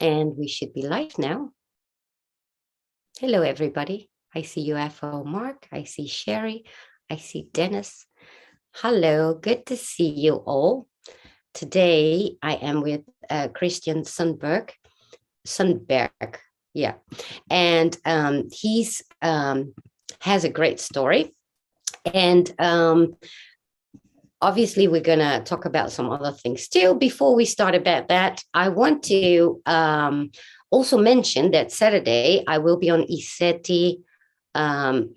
And we should be live now. Hello, everybody. I see UFO Mark. I see Sherry. I see Dennis. Hello, good to see you all. Today, I am with Christian Sundberg. Yeah. And he's has a great story. And obviously, we're going to talk about some other things too. Before we start about that, I want to also mention that Saturday I will be on ESETI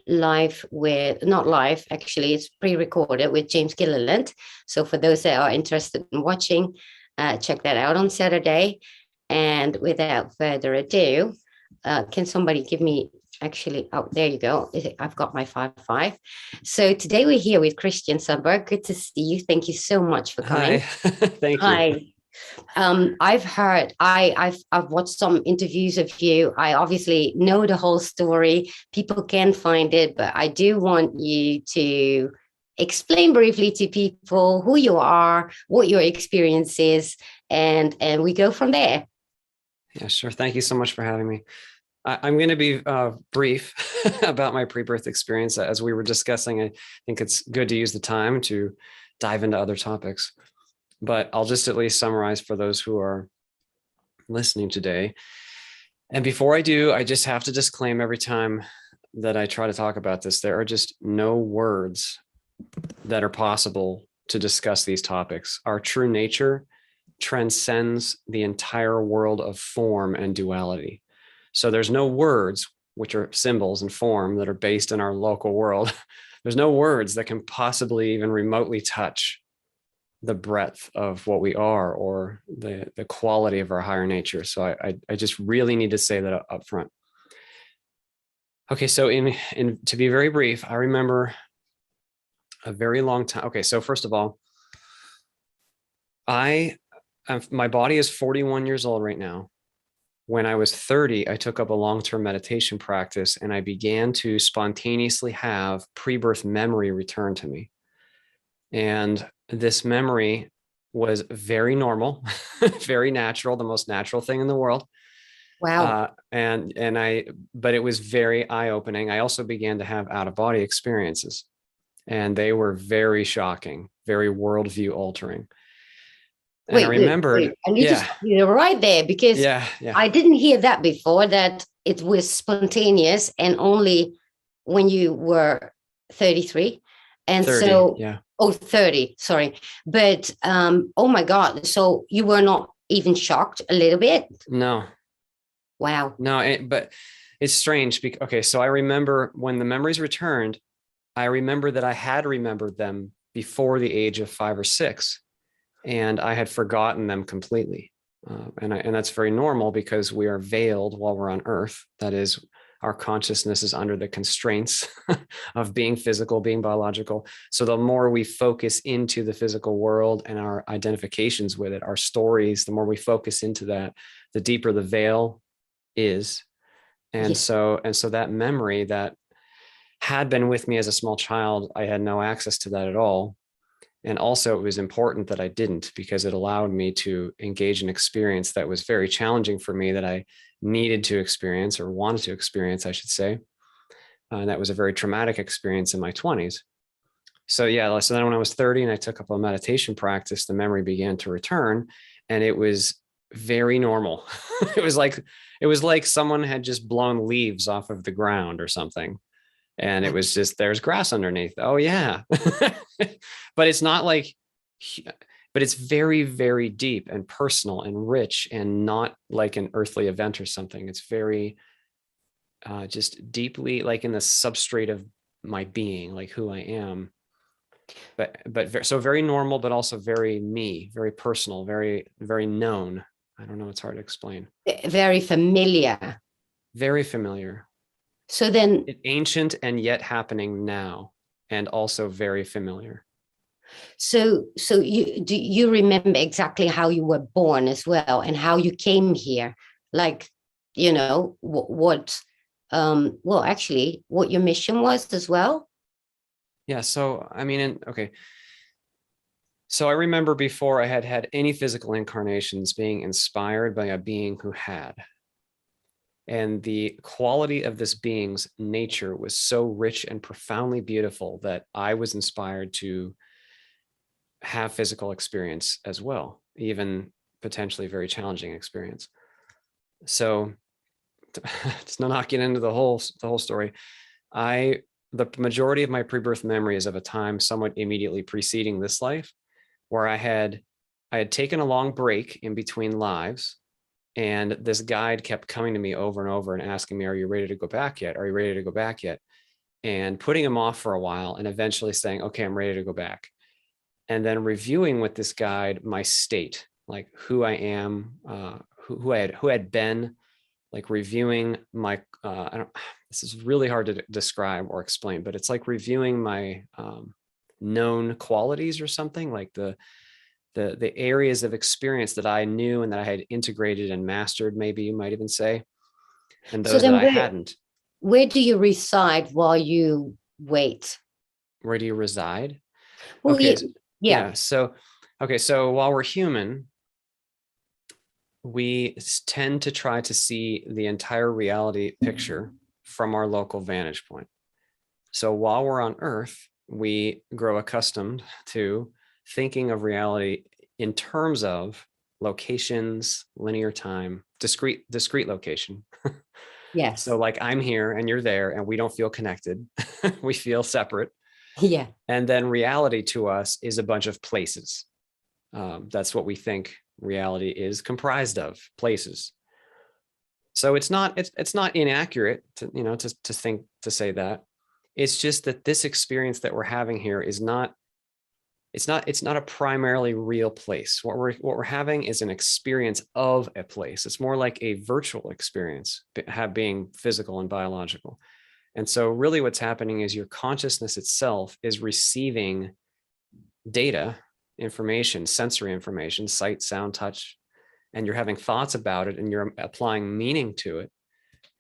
live with, not live, actually, it's pre-recorded with James Gilliland. So for those that are interested in watching, check that out on Saturday. And without further ado, can somebody give me, actually, oh, there you go. I've got my 5-5. So today we're here with Christian Sundberg. Good to see you. Thank you so much for coming. Hi. Thank you. Hi. I've heard, I've watched some interviews of you. I obviously know the whole story. People can find it, but I do want you to explain briefly to people who you are, what your experience is, and we go from there. Yeah, sure. Thank you so much for having me. I'm going to be brief about my pre-birth experience. As we were discussing, I think it's good to use the time to dive into other topics. But I'll just at least summarize for those who are listening today. And before I do, I just have to disclaim every time that I try to talk about this, there are just no words that are possible to discuss these topics. Our true nature transcends the entire world of form and duality. So there's no words, which are symbols and form that are based in our local world. There's no words that can possibly even remotely touch the breadth of what we are or the quality of our higher nature. So I just really need to say that up front. Okay, so to be very brief, I remember a very long time. Okay, so first of all, my body is 41 years old right now. When I was 30, I took up a long-term meditation practice and I began to spontaneously have pre-birth memory return to me. And this memory was very normal, very natural, the most natural thing in the world. Wow. But it was very eye-opening. I also began to have out-of-body experiences, and they were very shocking, very worldview altering. And Wait, I remembered, wait. I need to stop you right there because I didn't hear that before, that it was spontaneous and only when you were 33. And 30, so, yeah. Oh, 30, sorry. But, oh my God. So you were not even shocked a little bit? No. Wow. No, but it's strange. Okay, so I remember when the memories returned, I remember that I had remembered them before the age of 5 or 6. And I had forgotten them completely. And that's very normal because we are veiled while we're on Earth. That is, our consciousness is under the constraints of being physical, being biological. So the more we focus into the physical world and our identifications with it, our stories, the more we focus into that, the deeper the veil is. And so that memory that had been with me as a small child, I had no access to that at all. And also it was important that I didn't, because it allowed me to engage in experience that was very challenging for me, that I needed to experience, or wanted to experience, I should say. And that was a very traumatic experience in my 20s. So then when I was 30 and I took up a meditation practice, the memory began to return, and it was very normal. It was like someone had just blown leaves off of the ground or something. And it was just, there's grass underneath. Oh yeah. But it's not like, but it's very, very deep and personal and rich, and not like an earthly event or something. It's very just deeply like in the substrate of my being, like who I am. So very normal, but also very me, very personal, very, very known. I don't know. It's hard to explain. Very familiar. Very familiar. So then, ancient and yet happening now, and also very familiar. So you remember exactly how you were born as well, and how you came here, like, you know, what actually what your mission was as well? Yeah. So, I mean, okay. So I remember before I had had any physical incarnations being inspired by a being who had. And the quality of this being's nature was so rich and profoundly beautiful that I was inspired to have physical experience as well, even potentially very challenging experience. So just not get into the whole story. The majority of my pre-birth memory is of a time somewhat immediately preceding this life, where I had taken a long break in between lives, and this guide kept coming to me over and over and asking me, "Are you ready to go back yet? Are you ready to go back yet?" And putting him off for a while, and eventually saying, "Okay, I'm ready to go back." And then reviewing with this guide my state, like who I am, who I had been, like reviewing my this is really hard to describe or explain, but it's like reviewing my known qualities or something, like the areas of experience that I knew and that I had integrated and mastered, maybe you might even say, and So those that then I hadn't. where do you reside while you wait? Where do you reside? Well, Okay. yeah. Yeah. So, okay. So while we're human, we tend to try to see the entire reality picture from our local vantage point. So while we're on Earth, we grow accustomed to thinking of reality in terms of locations, linear time, discrete location. Yes. So like I'm here and you're there and we don't feel connected. We feel separate. Yeah. And then reality to us is a bunch of places. That's what we think reality is comprised of, places. So it's not inaccurate to say that. It's just that this experience that we're having here is not a primarily real place. What we're having is an experience of a place. It's more like a virtual experience, being physical and biological. And so really what's happening is your consciousness itself is receiving data, information, sensory information, sight, sound, touch, and you're having thoughts about it and you're applying meaning to it.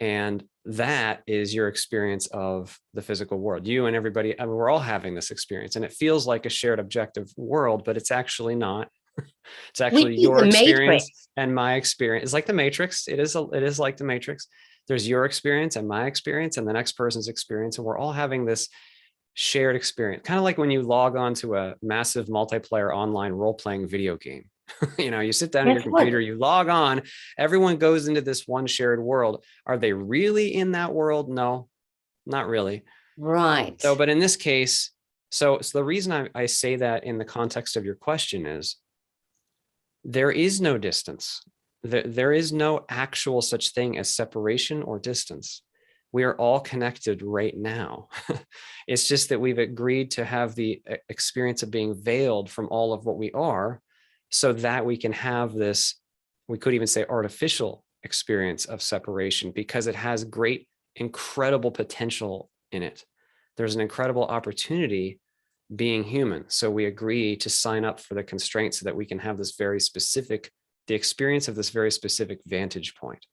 And that is your experience of the physical world. You and everybody, I mean, we're all having this experience, and it feels like a shared objective world, but it's actually not. It's actually your experience and my experience. It's like the Matrix. It is like the Matrix. There's your experience and my experience and the next person's experience, and we're all having this shared experience. Kind of like when you log on to a massive multiplayer online role-playing video game. You sit down at your computer, you log on, everyone goes into this one shared world. Are they really in that world? No, not really. Right. So, but in this case, so the reason I say that in the context of your question is there is no distance. There is no actual such thing as separation or distance. We are all connected right now. It's just that we've agreed to have the experience of being veiled from all of what we are, so that we can have this, we could even say artificial experience of separation, because it has great, incredible potential in it. There's an incredible opportunity being human. So we agree to sign up for the constraints so that we can have this very specific, the experience of this very specific vantage point.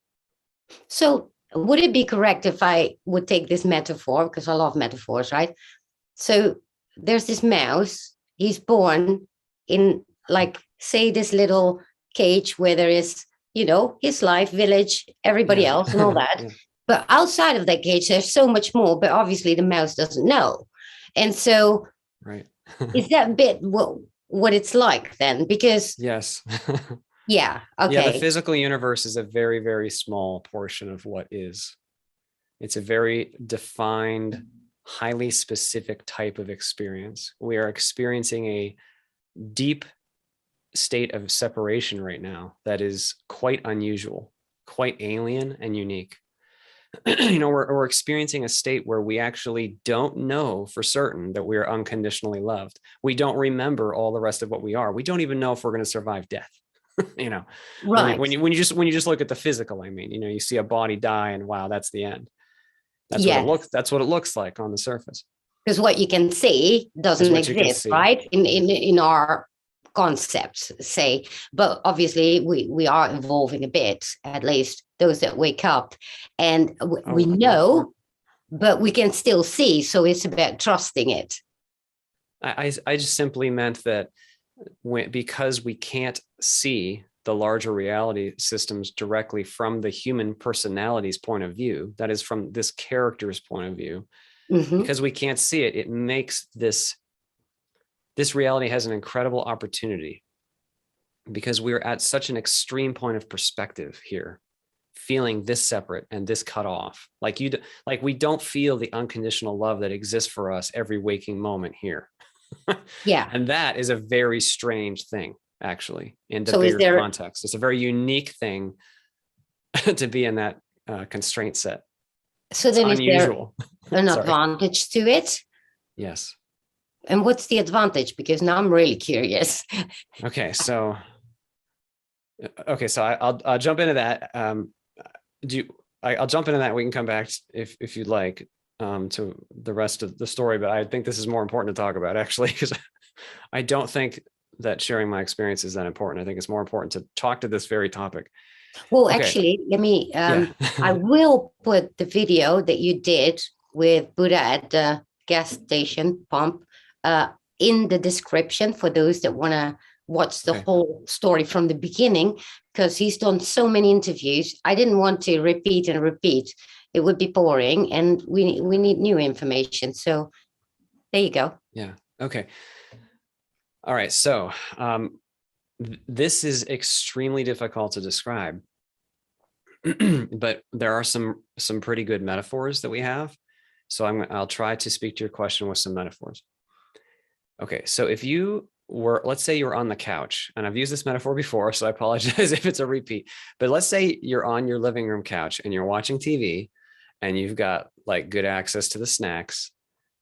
So would it be correct if I would take this metaphor, because I love metaphors, right? So there's this mouse, he's born in, like, say, this little cage where there is, his life, village, everybody else and all that. Yeah. But outside of that cage, there's so much more, but obviously the mouse doesn't know. And so right. Is that bit what it's like then? Because yes. Yeah. Okay. Yeah, the physical universe is a very, very small portion of what is. It's a very defined, highly specific type of experience. We are experiencing a deep state of separation right now that is quite unusual, quite alien and unique. We're experiencing a state where we actually don't know for certain that we are unconditionally loved. We don't remember all the rest of what we are. We don't even know if we're going to survive death. Right. When you just look at the physical, you see a body die and wow, that's the end. That's what it looks like on the surface. Because what you can see doesn't exist, right? In our concepts, say, but obviously we are evolving a bit, at least those that wake up, and we know, but we can still see. So it's about trusting it. I just simply meant that because we can't see the larger reality systems directly from the human personality's point of view, that is from this character's point of view, because we can't see it, it makes this reality has an incredible opportunity, because we're at such an extreme point of perspective here, feeling this separate and this cut off. Like we don't feel the unconditional love that exists for us every waking moment here. Yeah. And that is a very strange thing, actually, in the So bigger context. It's a very unique thing to be in that constraint set. So it's then unusual. Is there an advantage to it? Yes. And what's the advantage? Because now I'm really curious. Okay, so I'll jump into that. I'll jump into that. We can come back if you'd like to the rest of the story, but I think this is more important to talk about, actually, because I don't think that sharing my experience is that important. I think it's more important to talk to this very topic. Well, okay. Actually, let me, I will put the video that you did with Buddha at the gas station pump in the description for those that want to watch the whole story from the beginning, because he's done so many interviews. I didn't want to repeat and repeat. It would be boring, and we need new information. So there you go. Yeah. Okay. All right. So this is extremely difficult to describe, but there are some pretty good metaphors that we have. So I'll try to speak to your question with some metaphors. Okay. So if you were, let's say you're on the couch, and I've used this metaphor before, so I apologize if it's a repeat, but let's say you're on your living room couch and you're watching TV, and you've got like good access to the snacks,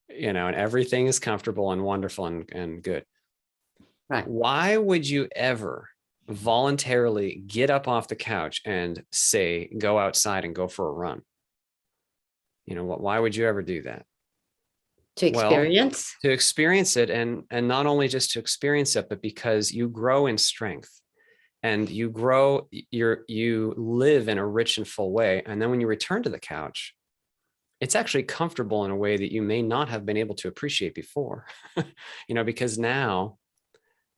and everything is comfortable and wonderful and good. Right. Why would you ever voluntarily get up off the couch and say, go outside and go for a run? Why would you ever do that? To experience? Well, to experience it, and not only just to experience it, but because you grow in strength, and you live in a rich and full way. And then when you return to the couch, it's actually comfortable in a way that you may not have been able to appreciate before, because now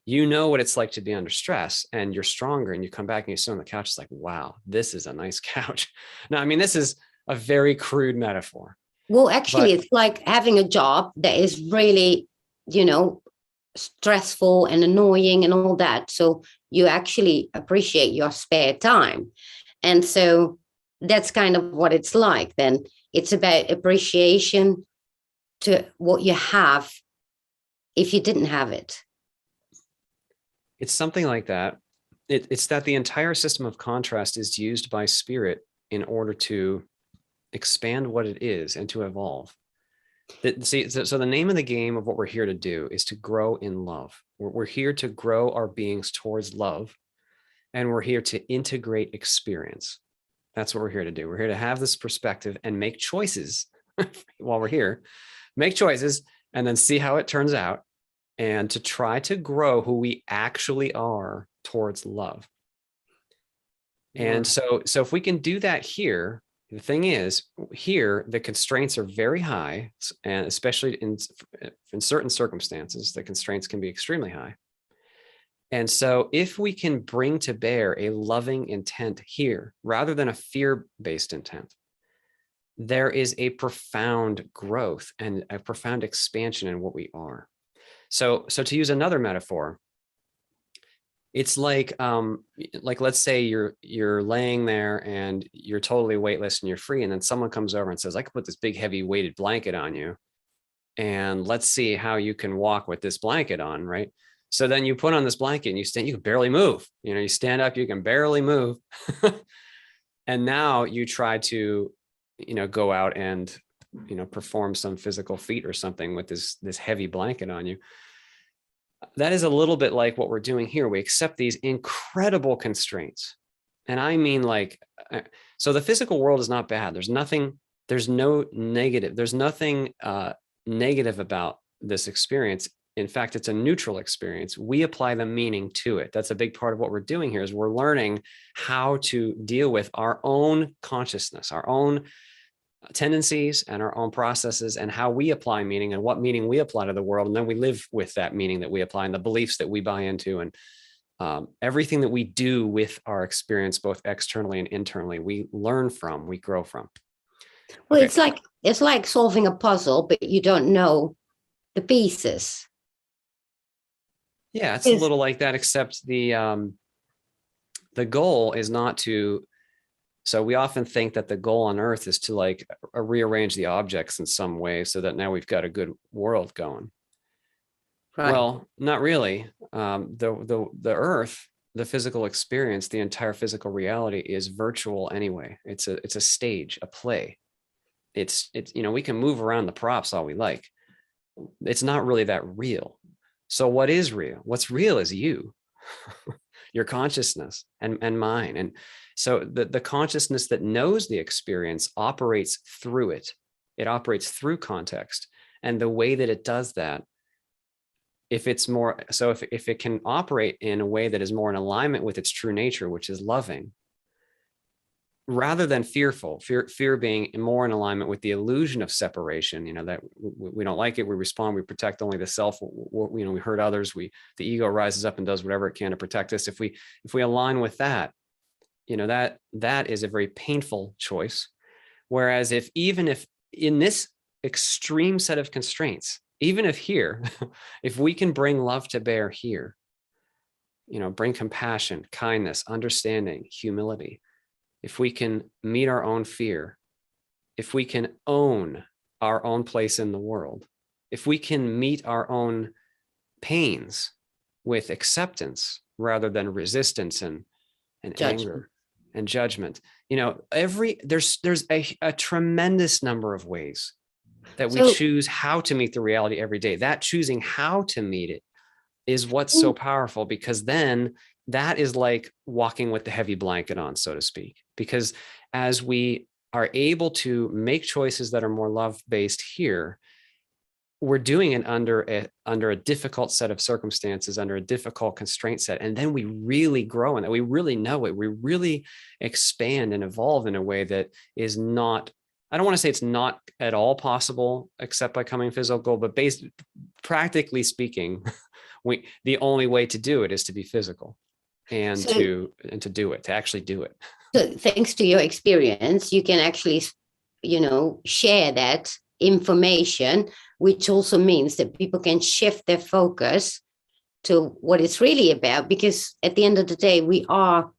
what it's like to be under stress, and you're stronger, and you come back and you sit on the couch. It's like, wow, this is a nice couch. Now, I mean, this is a very crude metaphor. Well, actually, it's like having a job that is really, stressful and annoying and all that. So you actually appreciate your spare time. And so that's kind of what it's like then. It's about appreciation to what you have if you didn't have it. It's something like that. It's that the entire system of contrast is used by spirit in order to expand what it is and to evolve. So the name of the game of what we're here to do is to grow in love. We're here to grow our beings towards love, and we're here to integrate experience. That's what we're here to do. We're here to have this perspective and make choices while we're here, make choices, and then see how it turns out, and to try to grow who we actually are towards love. And so if we can do that here, the thing is, here, the constraints are very high, and especially in certain circumstances, the constraints can be extremely high. And so if we can bring to bear a loving intent here, rather than a fear-based intent, there is a profound growth and a profound expansion in what we are. So to use another metaphor, it's like let's say you're laying there and you're totally weightless and you're free, and then someone comes over and says, I could put this big heavy weighted blanket on you, and let's see how you can walk with this blanket on, right? So then you put on this blanket and you can barely move. You stand up, you can barely move. And now you try to, go out and, perform some physical feat or something with this heavy blanket on you. That is a little bit like what we're doing here. We accept these incredible constraints. And I mean, so the physical world is not bad. There's nothing negative about this experience. In fact, it's a neutral experience. We apply the meaning to it. That's a big part of what we're doing here, is we're learning how to deal with our own consciousness, our own tendencies and our own processes and how we apply meaning and what meaning we apply to the world. And then we live with that meaning that we apply and the beliefs that we buy into, and everything that we do with our experience, both externally and internally, we learn from, we grow from. Well, Okay. it's like solving a puzzle, but you don't know the pieces. Yeah, it's a little like that, except the goal is not to. So we often think that the goal on Earth is to like rearrange the objects in some way so that now we've got a good world going. Right. Well, not really. The Earth, the physical experience, the entire physical reality is virtual anyway. It's a stage, a play. It's we can move around the props all we like. It's not really that real. So what is real? What's real is you, your consciousness and mine. And so the consciousness that knows the experience operates through it. It operates through context. And the way that it does that, if it's more, so if it can operate in a way that is more in alignment with its true nature, which is loving, rather than fearful, fear being more in alignment with the illusion of separation, that we don't like it, we respond, we protect only the self, we hurt others, the ego rises up and does whatever it can to protect us. If we align with that, that is a very painful choice. Whereas even if in this extreme set of constraints, even if here, if we can bring love to bear here, bring compassion, kindness, understanding, humility, if we can meet our own fear, if we can own our own place in the world, if we can meet our own pains with acceptance rather than resistance and anger and judgment, there's a tremendous number of ways that we choose how to meet the reality every day. That choosing how to meet it is what's so powerful, because then that is like walking with the heavy blanket on, so to speak, because as we are able to make choices that are more love-based here, we're doing it under a difficult set of circumstances, under a difficult constraint set. And then we really grow in that. We really know it. We really expand and evolve in a way that is not, I don't want to say it's not at all possible except by coming physical, but practically speaking, the only way to do it is to be physical and to do it, to actually do it. So thanks to your experience, you can actually, share that information, which also means that people can shift their focus to what it's really about, because at the end of the day, we are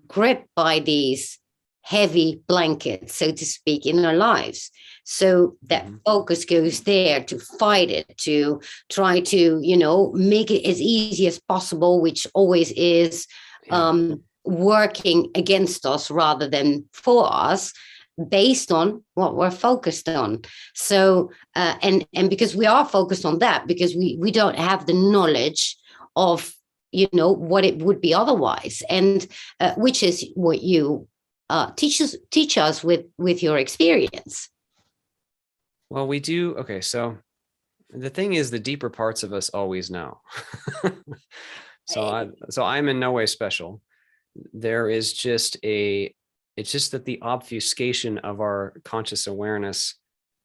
gripped by these heavy blankets, so to speak, in our lives. So that focus goes there to fight it, to try to, make it as easy as possible, which always is working against us rather than for us, based on what we're focused on. So, and because we are focused on that, because we don't have the knowledge of, what it would be otherwise. And which is what you teach us with your experience. Well, we do. Okay. So the thing is, the deeper parts of us always know. So I'm in no way special. There is it's just that the obfuscation of our conscious awareness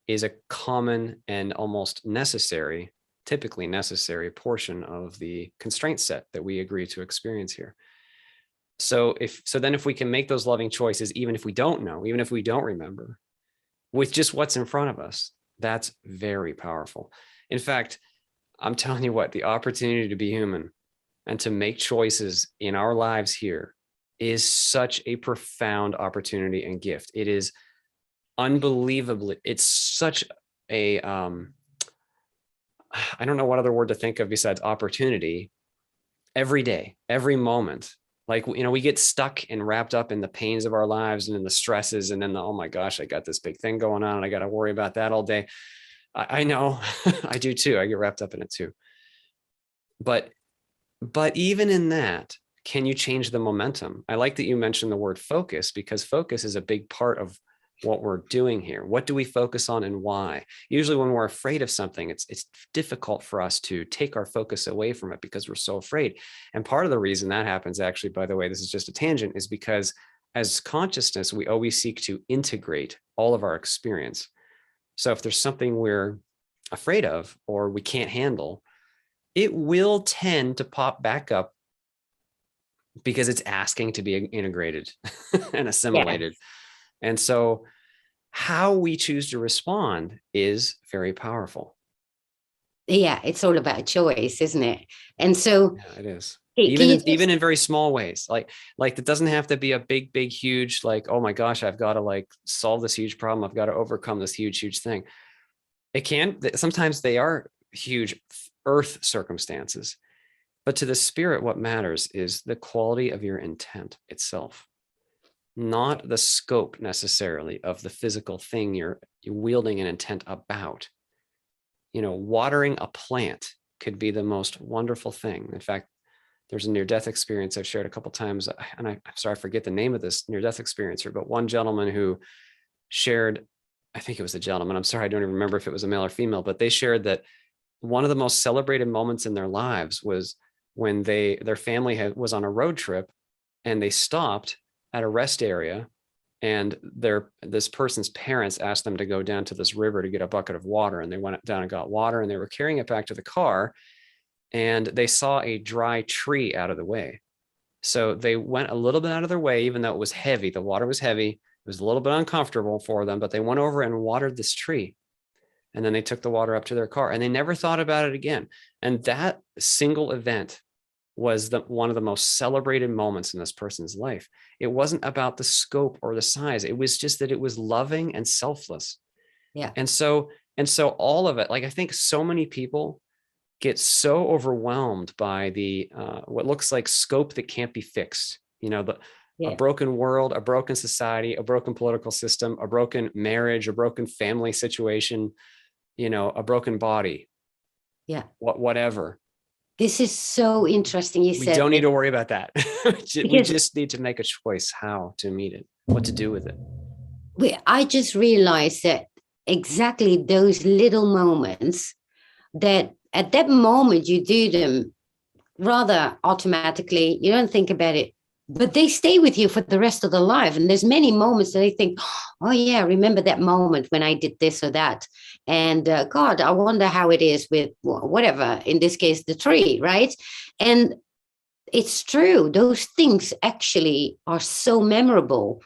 is a common and almost necessary, typically necessary portion of the constraint set that we agree to experience here. So then if we can make those loving choices, even if we don't know, even if we don't remember, with just what's in front of us, that's very powerful. In fact, I'm telling you what, the opportunity to be human and to make choices in our lives here is such a profound opportunity and gift. It is unbelievably, it's such a, I don't know what other word to think of besides opportunity. Every day, every moment, like, we get stuck and wrapped up in the pains of our lives and in the stresses, and then oh my gosh, I got this big thing going on and I got to worry about that all day. I know I do too. I get wrapped up in it too. But even in that, can you change the momentum? I like that you mentioned the word focus, because focus is a big part of what we're doing here. What do we focus on and why? Usually when we're afraid of something, it's difficult for us to take our focus away from it because we're so afraid. And part of the reason that happens, actually, by the way, this is just a tangent, is because as consciousness, we always seek to integrate all of our experience. So if there's something we're afraid of or we can't handle, it will tend to pop back up because it's asking to be integrated and assimilated. Yes. And so how we choose to respond is very powerful. Yeah, it's all about choice, isn't it? And so Yeah, it is. can you Even just, in very small ways, like it doesn't have to be a big, huge, like, oh my gosh, I've got to like solve this huge problem. I've got to overcome this huge thing. It can, sometimes they are huge earth circumstances, but to the spirit, what matters is the quality of your intent itself, not the scope necessarily of the physical thing you're wielding an intent about. You know, watering a plant could be the most wonderful thing. In fact, there's a near-death experience I've shared a couple of times, and I'm sorry, I forget the name of this near-death experiencer, but one gentleman who shared, I think it was a gentleman, I'm sorry, I don't even remember if it was a male or female, but they shared that one of the most celebrated moments in their lives was when their family was on a road trip and they stopped at a rest area, and this person's parents asked them to go down to this river to get a bucket of water, and they went down and got water, and they were carrying it back to the car, and they saw a dry tree out of the way. So they went a little bit out of their way, even though it was heavy. The water was heavy. It was a little bit uncomfortable for them, but they went over and watered this tree. And then they took the water up to their car and they never thought about it again. And that single event was one of the most celebrated moments in this person's life. It wasn't about the scope or the size. It was just that it was loving and selfless. yeah, And so all of it, like, I think so many people get so overwhelmed by the what looks like scope that can't be fixed. You know, a yeah, broken world, a broken society, a broken political system, a broken marriage, a broken family situation, you know, a broken body, yeah. whatever. This is so interesting you We said don't need this, to worry about that. We because just need to make a choice how to meet it, what to do with it. I just realized that exactly those little moments, that at that moment you do them rather automatically, you don't think about it, but they stay with you for the rest of the life. And there's many moments that I think, oh yeah, remember that moment when I did this or that. And God, I wonder how it is with whatever, in this case, the tree, right? And it's true. Those things actually are so memorable.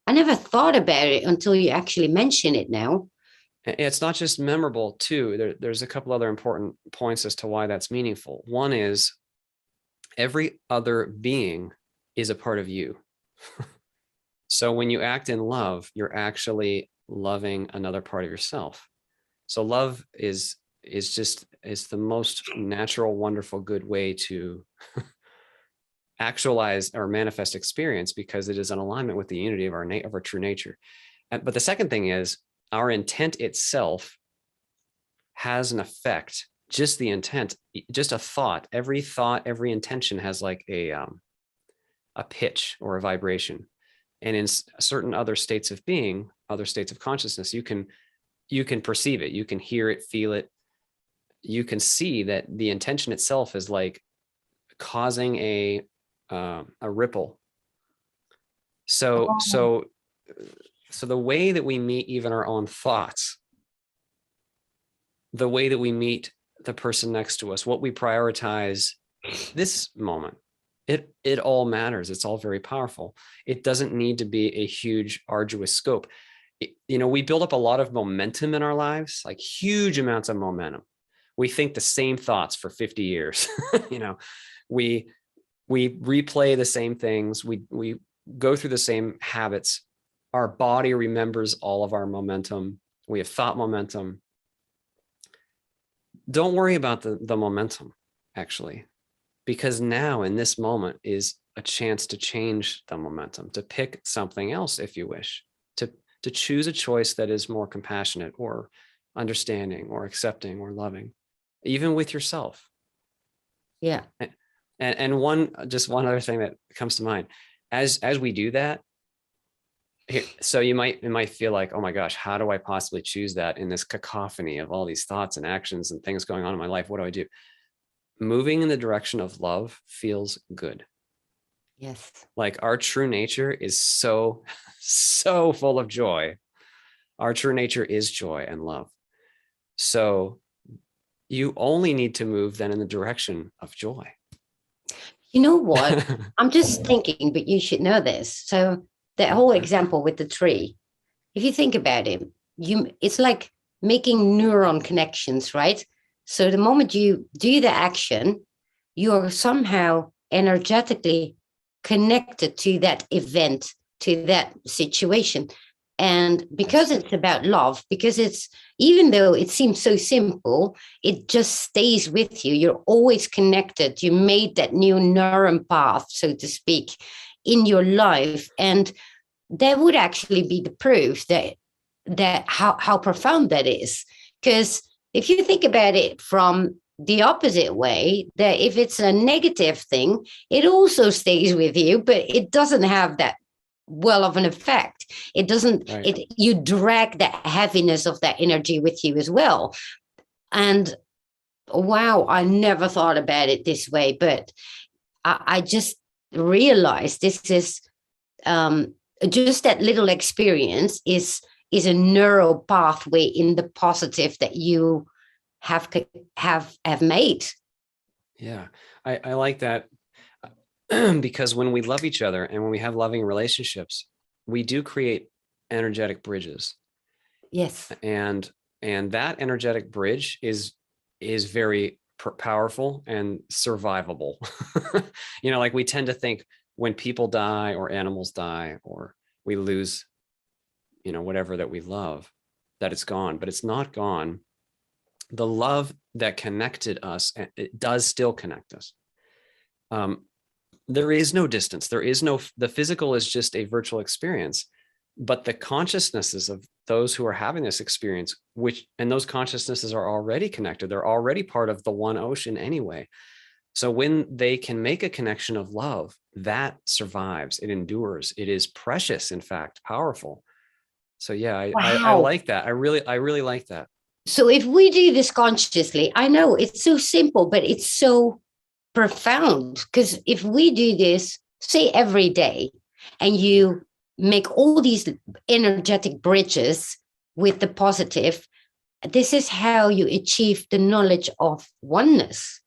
I never thought about it until you actually mention it now. It's not just memorable too. There's a couple other important points as to why that's meaningful. One is every other being is a part of you. So when you act in love, you're actually loving another part of yourself. So love is the most natural, wonderful, good way to actualize or manifest experience, because it is in alignment with the unity of our true nature. But the second thing is our intent itself has an effect. Just the intent, just a thought, every intention has like a pitch or a vibration. And in certain other states of being, other states of consciousness, you can perceive it, you can hear it, feel it. You can see that the intention itself is like causing a ripple. So the way that we meet even our own thoughts, the way that we meet the person next to us, what we prioritize this moment, it all matters. It's all very powerful. It doesn't need to be a huge, arduous scope. You know, we build up a lot of momentum in our lives, like huge amounts of momentum. We think the same thoughts for 50 years. You know, we replay the same things. We go through the same habits. Our body remembers all of our momentum. We have thought momentum. Don't worry about the momentum, actually, because now in this moment is a chance to change the momentum, to pick something else if you wish, to choose a choice that is more compassionate or understanding or accepting or loving, even with yourself. Yeah. And one other thing that comes to mind, as we do that, so it might feel like, oh my gosh, how do I possibly choose that in this cacophony of all these thoughts and actions and things going on in my life? What do I do? Moving in the direction of love feels good. Yes. Like our true nature is so, so full of joy. Our true nature is joy and love. So you only need to move then in the direction of joy. You know what? I'm just thinking, but you should know this. So that whole example with the tree, if you think about it, it's like making neuron connections, right? So the moment you do the action, you're somehow energetically connected to that event, to that situation. And because it's about love, because it's, even though it seems so simple, it just stays with you. You're always connected. You made that new neuron path, so to speak, in your life. And that would actually be the proof that how profound that is. Because if you think about it from the opposite way, that if it's a negative thing, it also stays with you, but it doesn't have that well of an effect. It doesn't, Right. it, you drag the heaviness of that energy with you as well. And wow, I never thought about it this way, but I just realized this is just that little experience is a neural pathway in the positive that you have made. Yeah, I like that. Because when we love each other and when we have loving relationships, we do create energetic bridges. Yes. And that energetic bridge is very powerful and survivable. Like we tend to think when people die or animals die or we lose, whatever that we love, that it's gone, but it's not gone. The love that connected us, it does still connect us. There is no distance. The physical is just a virtual experience, but the consciousnesses of those who are having this experience, and those consciousnesses are already connected. They're already part of the one ocean anyway. So when they can make a connection of love, that survives, it endures, it is precious, in fact, powerful. So yeah, I Wow. like that. I really like that. So if we do this consciously, I know it's so simple, but it's so profound, because if we do this, say every day, and you make all these energetic bridges with the positive, this is how you achieve the knowledge of oneness.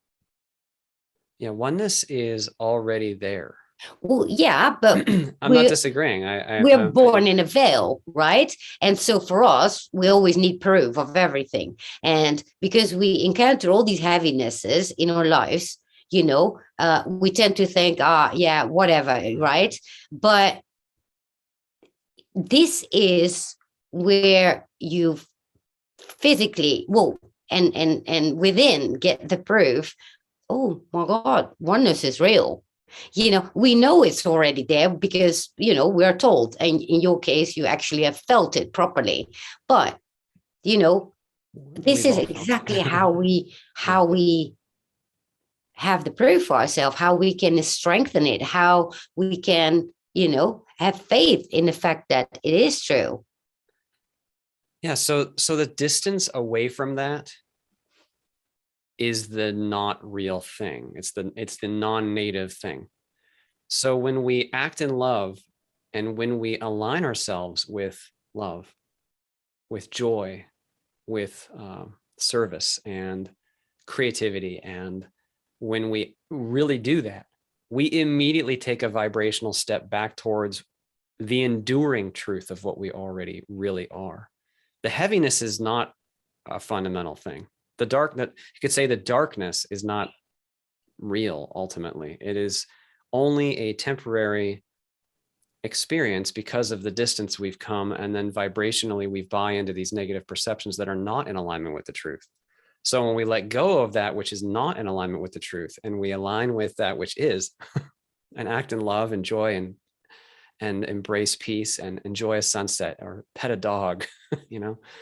Yeah, oneness is already there. Well, yeah, but I'm not disagreeing. we're born in a veil, right? And so for us, we always need proof of everything. And because we encounter all these heavinesses in our lives, we tend to think, yeah, whatever, right? But this is where you physically, and within get the proof. Oh my God, oneness is real. We know it's already there because, we're told. And in your case, you actually have felt it properly. But, this is exactly how we have the proof for ourselves, how we can strengthen it, how we can, have faith in the fact that it is true. Yeah. So the distance away from that is the not real thing. It's the non-native thing. So when we act in love and when we align ourselves with love, with joy, with service and creativity, and when we really do that, we immediately take a vibrational step back towards the enduring truth of what we already really are. The heaviness is not a fundamental thing. You could say the darkness is not real. Ultimately, it is only a temporary experience because of the distance we've come, and then vibrationally we buy into these negative perceptions that are not in alignment with the truth. So when we let go of that which is not in alignment with the truth and we align with that which is, and act in love and joy and embrace peace and enjoy a sunset or pet a dog,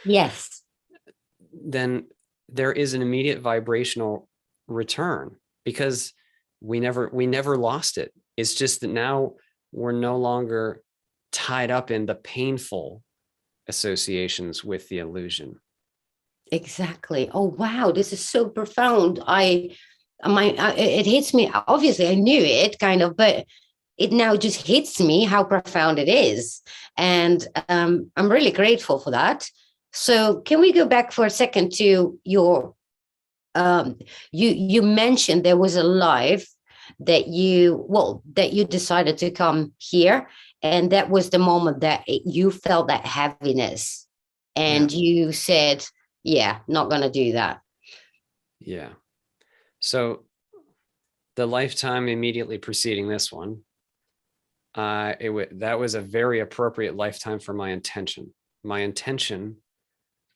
Yes, then there is an immediate vibrational return, because we never lost it. It's just that now we're no longer tied up in the painful associations with the illusion. exactly. Oh, wow. This is so profound. It hits me. Obviously, I knew it kind of, but it now just hits me how profound it is. And I'm really grateful for that. So can we go back for a second to your, you mentioned there was a life that you decided to come here. And that was the moment that you felt that heaviness. And you said, yeah, not going to do that. Yeah. So the lifetime immediately preceding this one, that was a very appropriate lifetime for my intention. My intention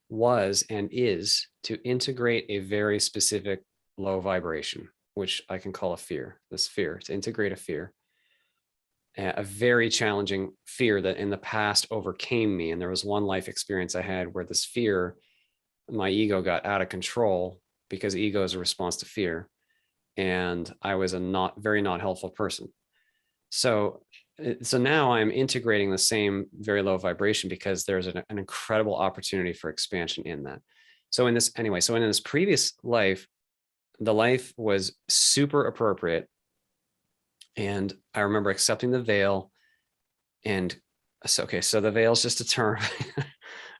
was and is to integrate a very specific low vibration, which I can call a fear, to integrate a fear, a very challenging fear that in the past overcame me. And there was one life experience I had where this fear, my ego got out of control, because ego is a response to fear. And I was a very not helpful person. So now I'm integrating the same very low vibration because there's an incredible opportunity for expansion in that. So in this previous life, the life was super appropriate. And I remember accepting the veil. And so the veil is just a term.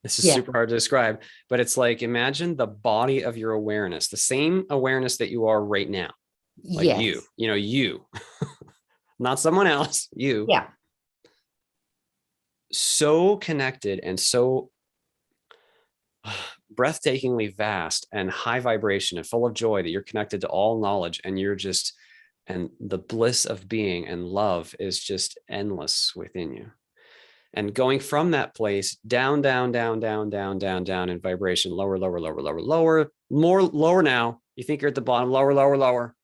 This is super hard to describe, but it's like, imagine the body of your awareness, the same awareness that you are right now. Like you, not someone else, you. Yeah. So connected and so breathtakingly vast and high vibration and full of joy that you're connected to all knowledge, and and the bliss of being and love is just endless within you. And going from that place down, down, down, down, down, down, down in vibration, lower, lower, lower, lower, lower, more lower now. You think you're at the bottom, lower, lower, lower.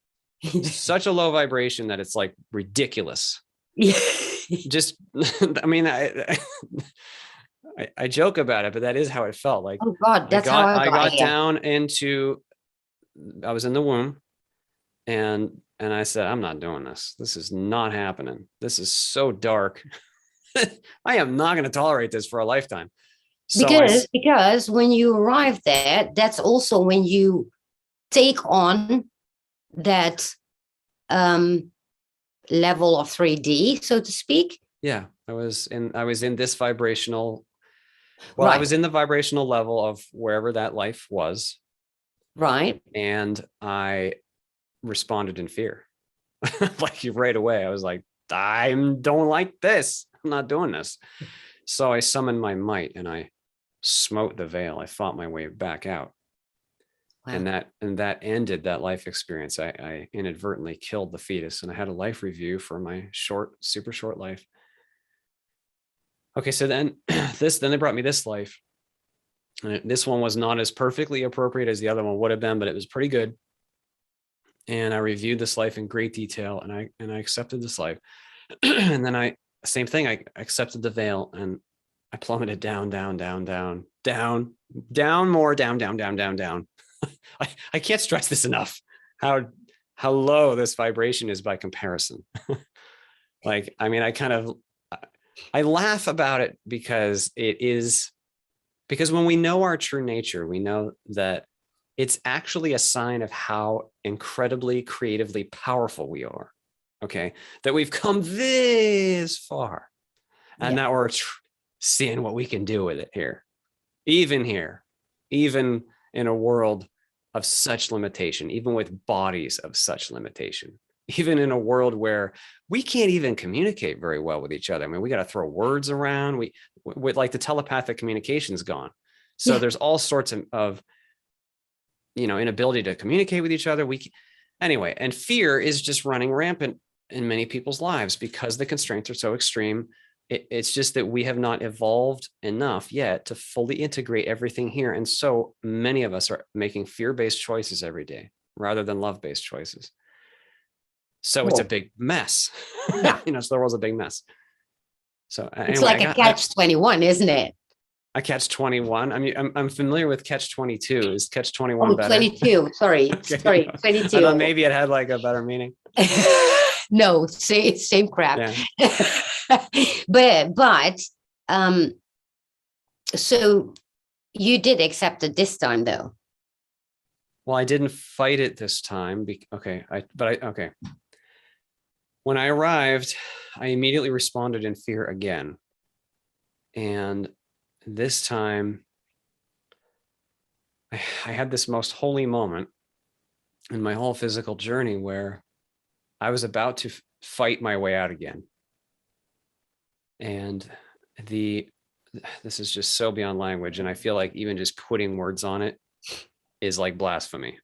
Such a low vibration that it's like ridiculous. Just, I mean, I joke about it, but that is how it felt. Like, oh God, that's how I got down into, I was in the womb, and I said, I'm not doing this. This is not happening. This is so dark. I am not going to tolerate this for a lifetime. So because when you arrive there, that's also when you take on that level of 3D, so to speak. Yeah, I was in this vibrational. Well, right. I was in the vibrational level of wherever that life was. Right. And I responded in fear. Like right away. I was like, I don't like this. I'm not doing this. So I summoned my might and I smote the veil. I fought my way back out. Wow. And that ended that life experience. I inadvertently killed the fetus, and I had a life review for my super short life. Okay, so then they brought me this life. And this one was not as perfectly appropriate as the other one would have been, but it was pretty good. And I reviewed this life in great detail, and I accepted this life. And then same thing, I accepted the veil, and I plummeted down, down, down, down, down, down, more down, down, down, down, down. I can't stress this enough, how low this vibration is by comparison. Like, I mean, I laugh about it because when we know our true nature, we know that it's actually a sign of how incredibly creatively powerful we are. Okay. That we've come this far, and that we're seeing what we can do with it here, even in a world of such limitation, even with bodies of such limitation, even in a world where we can't even communicate very well with each other. I mean, we got to throw words around. With like the telepathic communication is gone. So there's all sorts of inability to communicate with each other. Anyway, and fear is just running rampant in many people's lives because the constraints are so extreme. It's just that we have not evolved enough yet to fully integrate everything here. And so many of us are making fear-based choices every day rather than love-based choices. So It's a big mess. Yeah. So the world's a big mess. So it's like a catch-21, isn't it? A catch-21. I mean, I'm familiar with catch-22. Is catch-21 better? 22. Sorry. Okay. Sorry. 22. I thought maybe it had like a better meaning. No, same crap. Yeah. but so you did accept it this time, though. Well, I didn't fight it this time. Okay. When I arrived, I immediately responded in fear again. And this time I had this most holy moment in my whole physical journey where I was about to fight my way out again. And this is just so beyond language. And I feel like even just putting words on it is like blasphemy.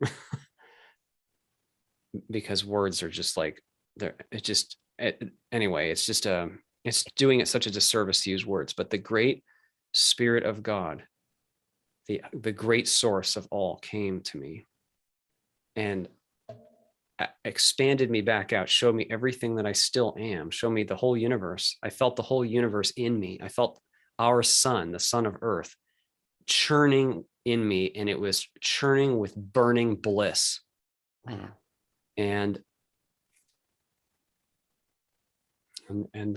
Because words are just like, anyway, it's just it's doing it such a disservice to use words. But the great Spirit of God, the great source of all, came to me and expanded me back out, showed me everything that I still am, showed me the whole universe. I felt the whole universe in me. I felt our sun, the sun of earth, churning in me, and it was churning with burning bliss. Wow. And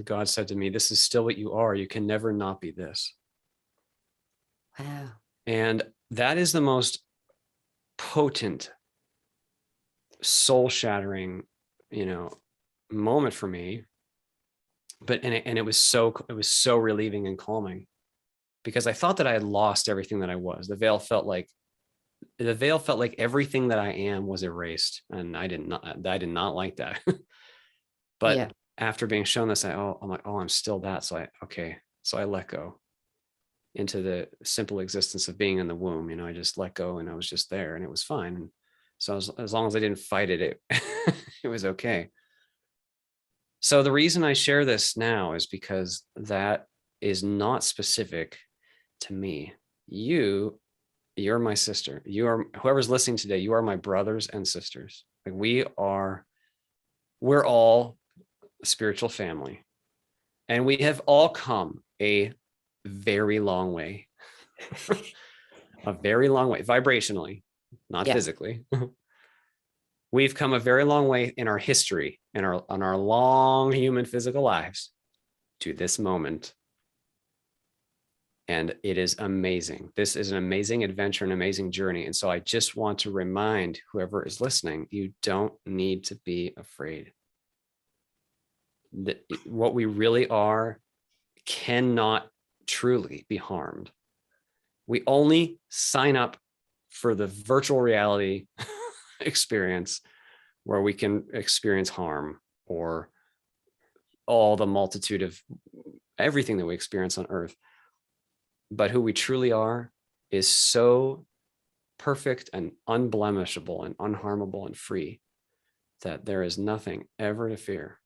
God said to me, this is still what you are. You can never not be this. Wow. And that is the most potent, soul-shattering, moment for me. But it was so relieving and calming, because I thought that I had lost everything that I was. The veil felt like everything that I am was erased, and I did not like that. But Yeah. after being shown this, I'm like, oh, I'm still that. So I let go into the simple existence of being in the womb. I just let go, and I was just there, and it was fine. And so as long as I didn't fight it, it was okay. So the reason I share this now is because that is not specific to me. You're my sister. You are, whoever's listening today, you are my brothers and sisters. Like we're all a spiritual family, and we have all come a very long way, a very long way, vibrationally, not physically. We've come a very long way in our history, on our long human physical lives, to this moment. And it is amazing. This is an amazing adventure, an amazing journey. And so I just want to remind whoever is listening, you don't need to be afraid. That what we really are cannot truly be harmed. We only sign up for the virtual reality experience where we can experience harm, or all the multitude of everything that we experience on earth. But who we truly are is so perfect and unblemishable and unharmable and free that there is nothing ever to fear.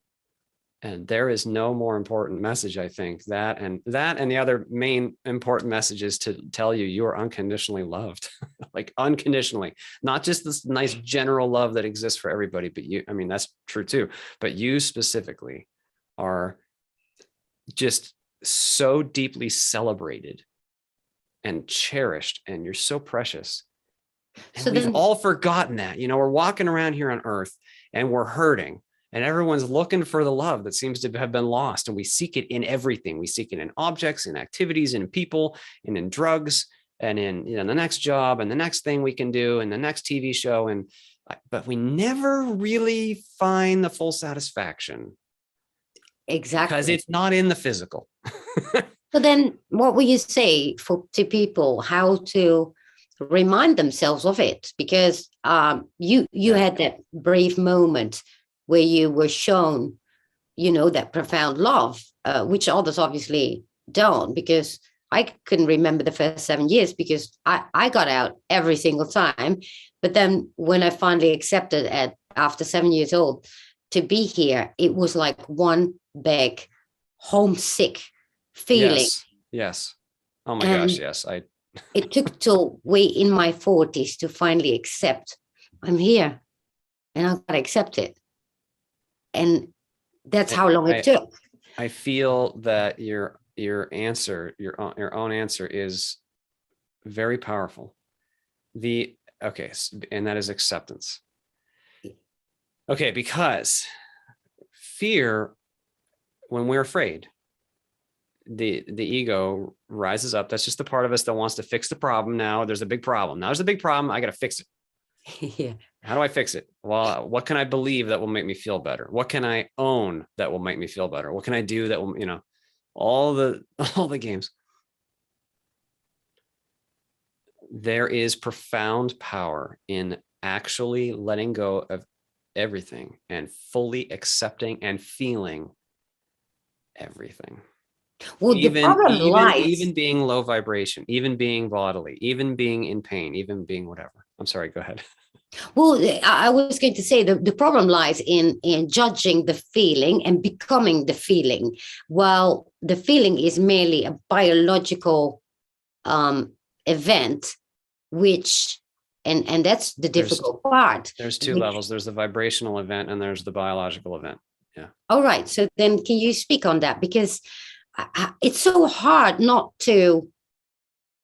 And there is no more important message, I think, that and the other main important message is to tell you you are unconditionally loved, like unconditionally, not just this nice general love that exists for everybody, but you, I mean, that's true too, but you specifically are just so deeply celebrated and cherished, and you're so precious. And So we've then, all forgotten that. We're walking around here on earth and we're hurting, and everyone's looking for the love that seems to have been lost. And we seek it in everything. We seek it in objects, in activities, in people, and in drugs, and in the next job, and the next thing we can do, and the next TV show. But we never really find the full satisfaction. exactly. Because it's not in the physical. So then what will you say to people how to remind themselves of it? Because you had that brave moment where you were shown, that profound love, which others obviously don't, because I couldn't remember the first 7 years because I got out every single time. But then when I finally accepted after 7 years old to be here, it was like one big homesick feeling. Yes. Oh my gosh, yes. It took till way in my 40s to finally accept I'm here, and I've got to accept it. And that's how long it took. I feel that your answer, your own answer, is very powerful. And that is acceptance. Okay, because fear, when we're afraid, the ego rises up. That's just the part of us that wants to fix the problem. Now there's a big problem. Now there's a big problem. I got to fix it. Yeah. How do I fix it? Well, what can I believe that will make me feel better? What can I own that will make me feel better? What can I do that will, all the games. There is profound power in actually letting go of everything and fully accepting and feeling everything. Well, the problem Even lies. being low vibration, even being bodily, even being in pain, even being whatever. I'm sorry, go ahead. Well, I was going to say the problem lies in judging the feeling and becoming the feeling, while the feeling is merely a biological event, which and that's the difficult part. There's two levels. There's the vibrational event and there's the biological event. Yeah. All right. So then can you speak on that? Because it's so hard not to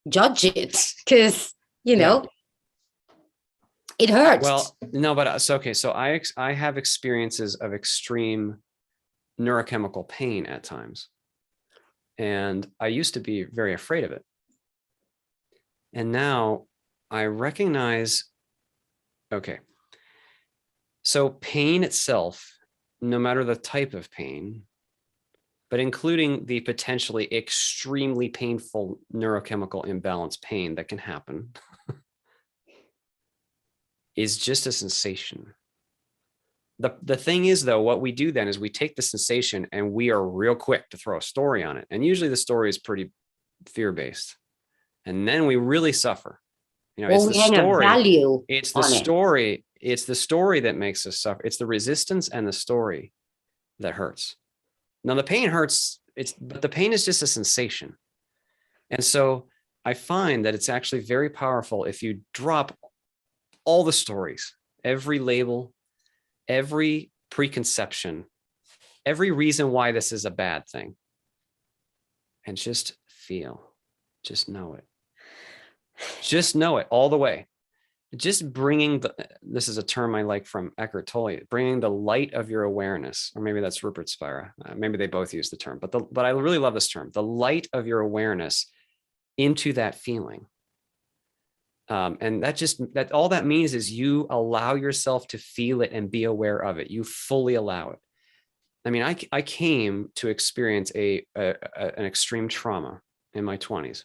judge it because, it hurts. Well, no, but so, okay. So I have experiences of extreme neurochemical pain at times. And I used to be very afraid of it. And now I recognize, okay, so pain itself, no matter the type of pain, but including the potentially extremely painful neurochemical imbalance pain that can happen, is just a sensation. The thing is, though, what we do then is we take the sensation and we are real quick to throw a story on it. And usually the story is pretty fear-based. And then we really suffer. It's the story. It's the story. It's the story that makes us suffer. It's the resistance and the story that hurts. Now the pain hurts, but the pain is just a sensation. And so I find that it's actually very powerful if you drop all the stories, every label, every preconception, every reason why this is a bad thing, and just feel, just know it. Just know it all the way. Just bringing this is a term I like from Eckhart Tolle, bringing the light of your awareness, or maybe that's Rupert Spira. Maybe they both use the term, but I really love this term, the light of your awareness into that feeling. And that all that means is you allow yourself to feel it and be aware of it. You fully allow it. I mean, I came to experience an extreme trauma in my 20s.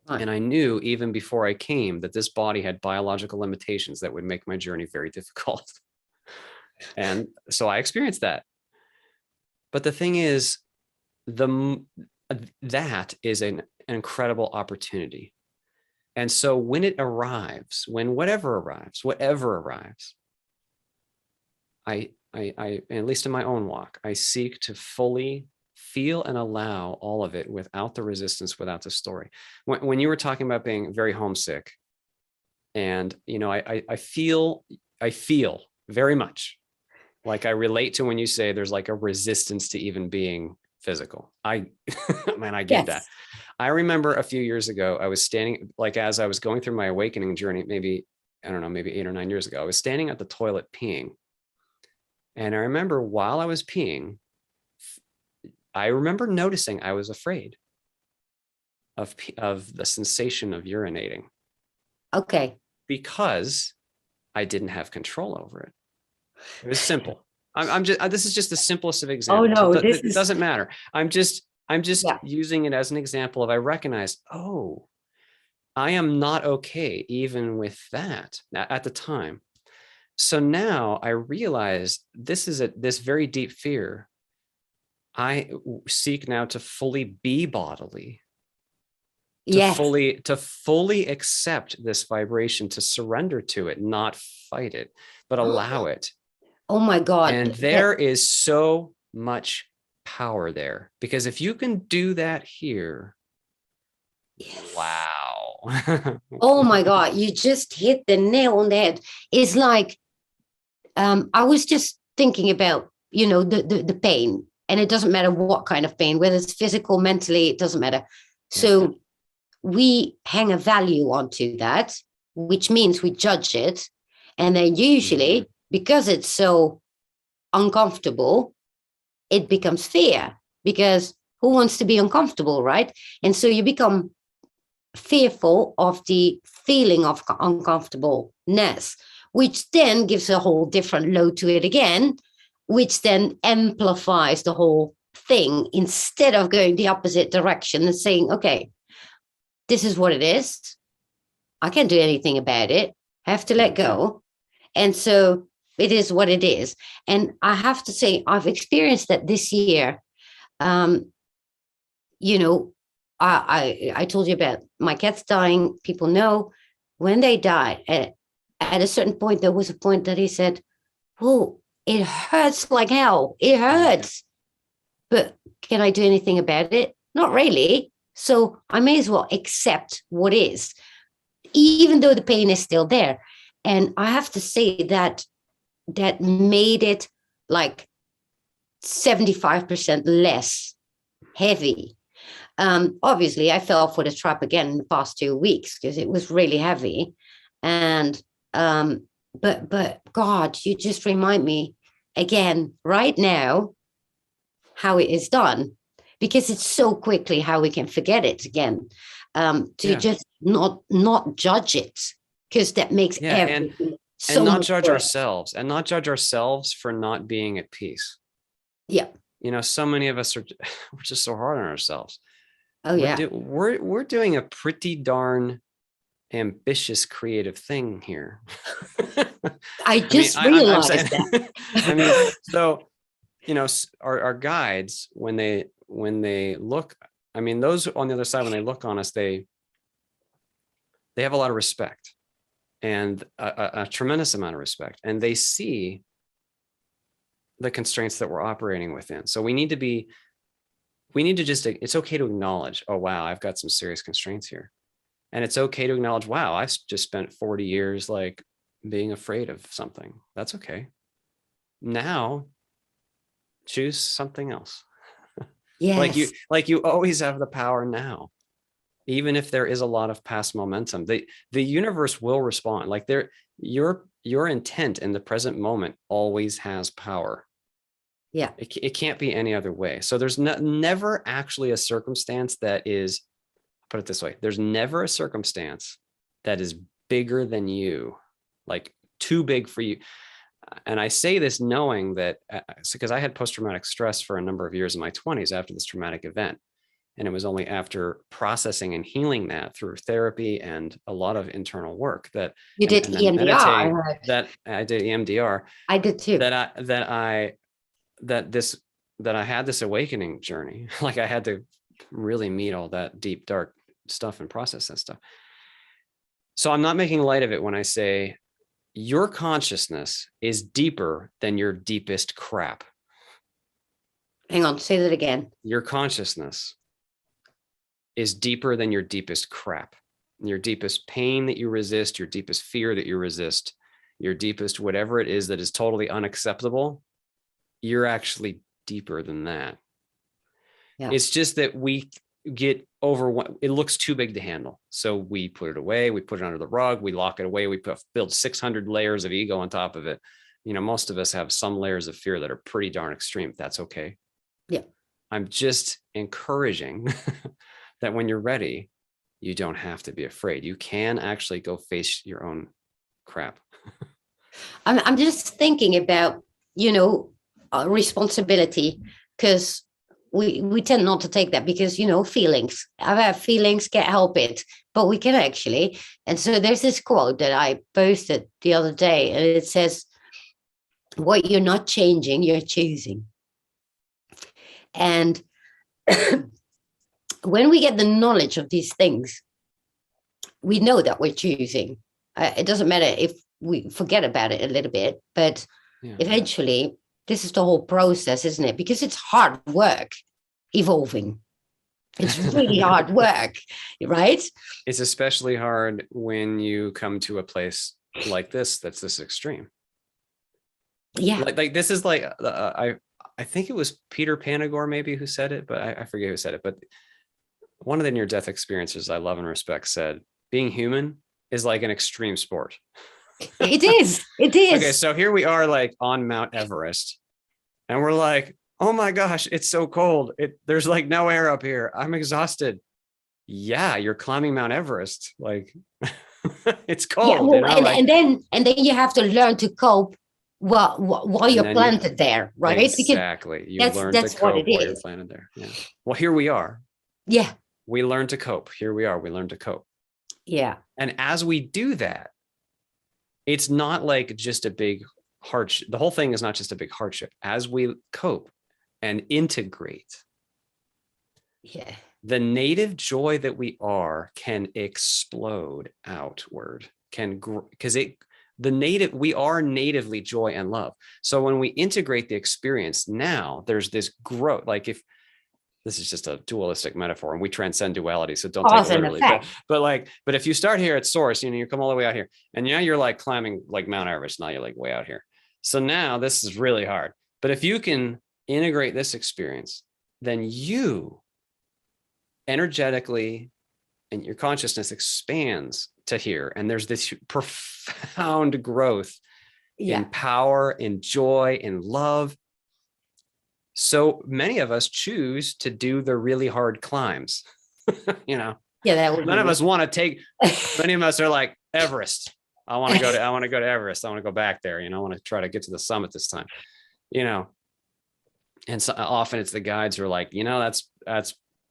Right. And I knew even before I came that this body had biological limitations that would make my journey very difficult. And so I experienced that. But the thing is, that is an incredible opportunity. And so when it arrives, whatever arrives, I, at least in my own walk, I seek to fully feel and allow all of it without the resistance, without the story. When you were talking about being very homesick, and I feel very much like I relate to when you say there's like a resistance to even being physical. I get that. I remember a few years ago, I was standing, like as I was going through my awakening journey, maybe 8 or 9 years ago, I was standing at the toilet peeing. And I remember while I was peeing, I remember noticing I was afraid of the sensation of urinating. Okay. Because I didn't have control over it. It was simple. This is just the simplest of examples. Oh no, it doesn't matter. I'm just using it as an example of I recognize, oh, I am not okay even with that at the time. So now I realize this is this very deep fear. I seek now to fully be bodily, to fully accept this vibration, to surrender to it, not fight it, but allow it. Oh my God. And there is so much power there, because if you can do that here, wow. Oh my God, you just hit the nail on the head. It's like, I was just thinking about, the pain, and it doesn't matter what kind of pain, whether it's physical, mentally, it doesn't matter. So we hang a value onto that, which means we judge it. And then usually, because it's so uncomfortable, it becomes fear, because who wants to be uncomfortable, right? And so you become fearful of the feeling of uncomfortableness, which then gives a whole different load to it again, which then amplifies the whole thing instead of going the opposite direction and saying, okay, this is what it is. I can't do anything about it. I have to let go. And so it is what it is. And I have to say, I've experienced that this year. You know, I told you about my cats dying. People know when they die. At a certain point, there was a point that he said, "Oh, it hurts like hell. It hurts, but can I do anything about it? Not really. So I may as well accept what is, even though the pain is still there." And I have to say that that made it like 75% less heavy. Obviously, I fell for the trap again in the past 2 weeks because it was really heavy. And but God, you just remind me again right now how it is done, because it's so quickly how we can forget it again. Just not judge it, because that makes everything so and not much judge worse. ourselves, and not judge ourselves for not being at peace. Yeah. You know, so many of us we're just so hard on ourselves. Oh, yeah. We're doing a pretty darn ambitious, creative thing here. I just realized that. I mean, so, you know, our guides, when they look, I mean, those on the other side, when they look on us, they have a lot of respect, and a tremendous amount of respect, and they see the constraints that we're operating within. So we need to just, it's okay to acknowledge, oh, wow, I've got some serious constraints here. And it's okay to acknowledge, wow, I've just spent 40 years like being afraid of something. That's okay. Now choose something else. Yes. Like you always have the power now, even if there is a lot of past momentum. The universe will respond. Like your intent in the present moment always has power. Yeah. It can't be any other way. So there's never actually a circumstance that is, put it this way, there's never a circumstance that is bigger than you, like too big for you. And I say this knowing that, because I had post-traumatic stress for a number of years in my 20s after this traumatic event. And it was only after processing and healing that through therapy and a lot of internal work that you did EMDR. That I did EMDR. I did too. That I had this awakening journey. Like I had to really meet all that deep, dark stuff and process that stuff. So I'm not making light of it when I say your consciousness is deeper than your deepest crap. Hang on, say that again. Your consciousness is deeper than your deepest crap, your deepest pain that you resist, your deepest fear that you resist, your deepest whatever it is that is totally unacceptable. You're actually deeper than that. Yeah. It's just that we get overwhelmed. It looks too big to handle. So we put it away, we put it under the rug, we lock it away, we build 600 layers of ego on top of it. You know, most of us have some layers of fear that are pretty darn extreme. That's okay. Yeah. I'm just encouraging that when you're ready, you don't have to be afraid. You can actually go face your own crap. I'm just thinking about, you know, responsibility, because we tend not to take that because, you know, feelings. I have feelings, can't help it, but we can actually. And so there's this quote that I posted the other day, and it says, what you're not changing, you're choosing. And when we get the knowledge of these things, we know that we're choosing. It doesn't matter if we forget about it a little bit, but eventually this is the whole process, isn't it? Because it's hard work evolving. It's really hard work, right? It's especially hard when you come to a place like this, that's this extreme. Yeah. Like this is like, I think it was Peter Panagore maybe who said it, but I forget who said it. But one of the near-death experiences I love and respect said, being human is like an extreme sport. It is. It is. Okay, so here we are like on Mount Everest, and we're like, oh my gosh, it's so cold. There's like no air up here. I'm exhausted. yeah, you're climbing Mount Everest. Like it's Yeah, cold, well, like, and then you have to learn to cope while and you're then planted there, right? Because exactly, you learn to that's what it cope while you're is. planted there. Yeah. Well, here we are. Yeah, We learn to cope. Here we are. We learn to cope. yeah, And as we do that, it's not like just a big hardship. The whole thing is not just a big hardship. As we cope and integrate, yeah, the native joy that we are can explode outward, because we are natively joy and love. So when we integrate the experience, now there's this growth. Like, if this is just a dualistic metaphor and we transcend duality, so don't take cause it and literally, effect. but if you start here at source, you come all the way out here, and now you're like climbing like Mount Everest. Now you're like way out here. So now this is really hard. But if you can integrate this experience, then you energetically, and your consciousness expands to here. And there's this profound growth in Yeah, power, in joy, in love. So many of us choose to do the really hard climbs. yeah, that would be None of me. us want to take, many of us are like, Everest. I want to go to Everest. I want to go back there. I want to try to get to the summit this time, and so often it's the guides who are like, that's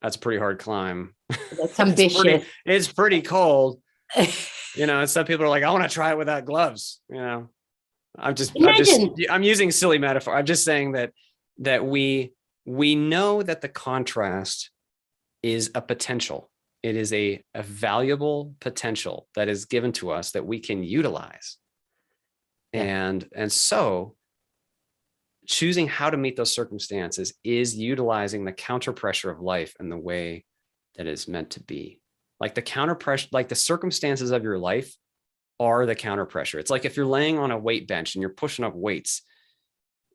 a pretty hard climb. That's ambitious. It's pretty cold. And some people are like, I want to try it without gloves. Imagine. I'm using silly metaphor. I'm just saying that we know that the contrast is a potential. It is a valuable potential that is given to us that we can utilize. Yeah. And so choosing how to meet those circumstances is utilizing the counter pressure of life in the way that is meant to be. Like the counter pressure, like the circumstances of your life are the counter pressure. It's like if you're laying on a weight bench and you're pushing up weights,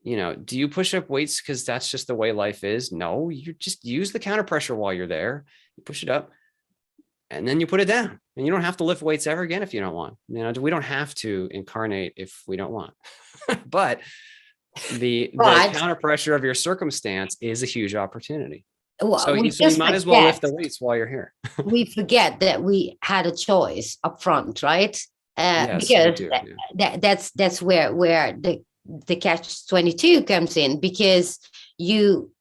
do you push up weights because that's just the way life is? No, you just use the counter pressure while you're there. You push it up and then you put it down, and you don't have to lift weights ever again if you don't want. We don't have to incarnate if we don't want. But the counter pressure of your circumstance is a huge opportunity. So you might as well lift the weights while you're here. We forget that we had a choice up front, right? Yes, because we do, that's where the catch-22 comes in, because you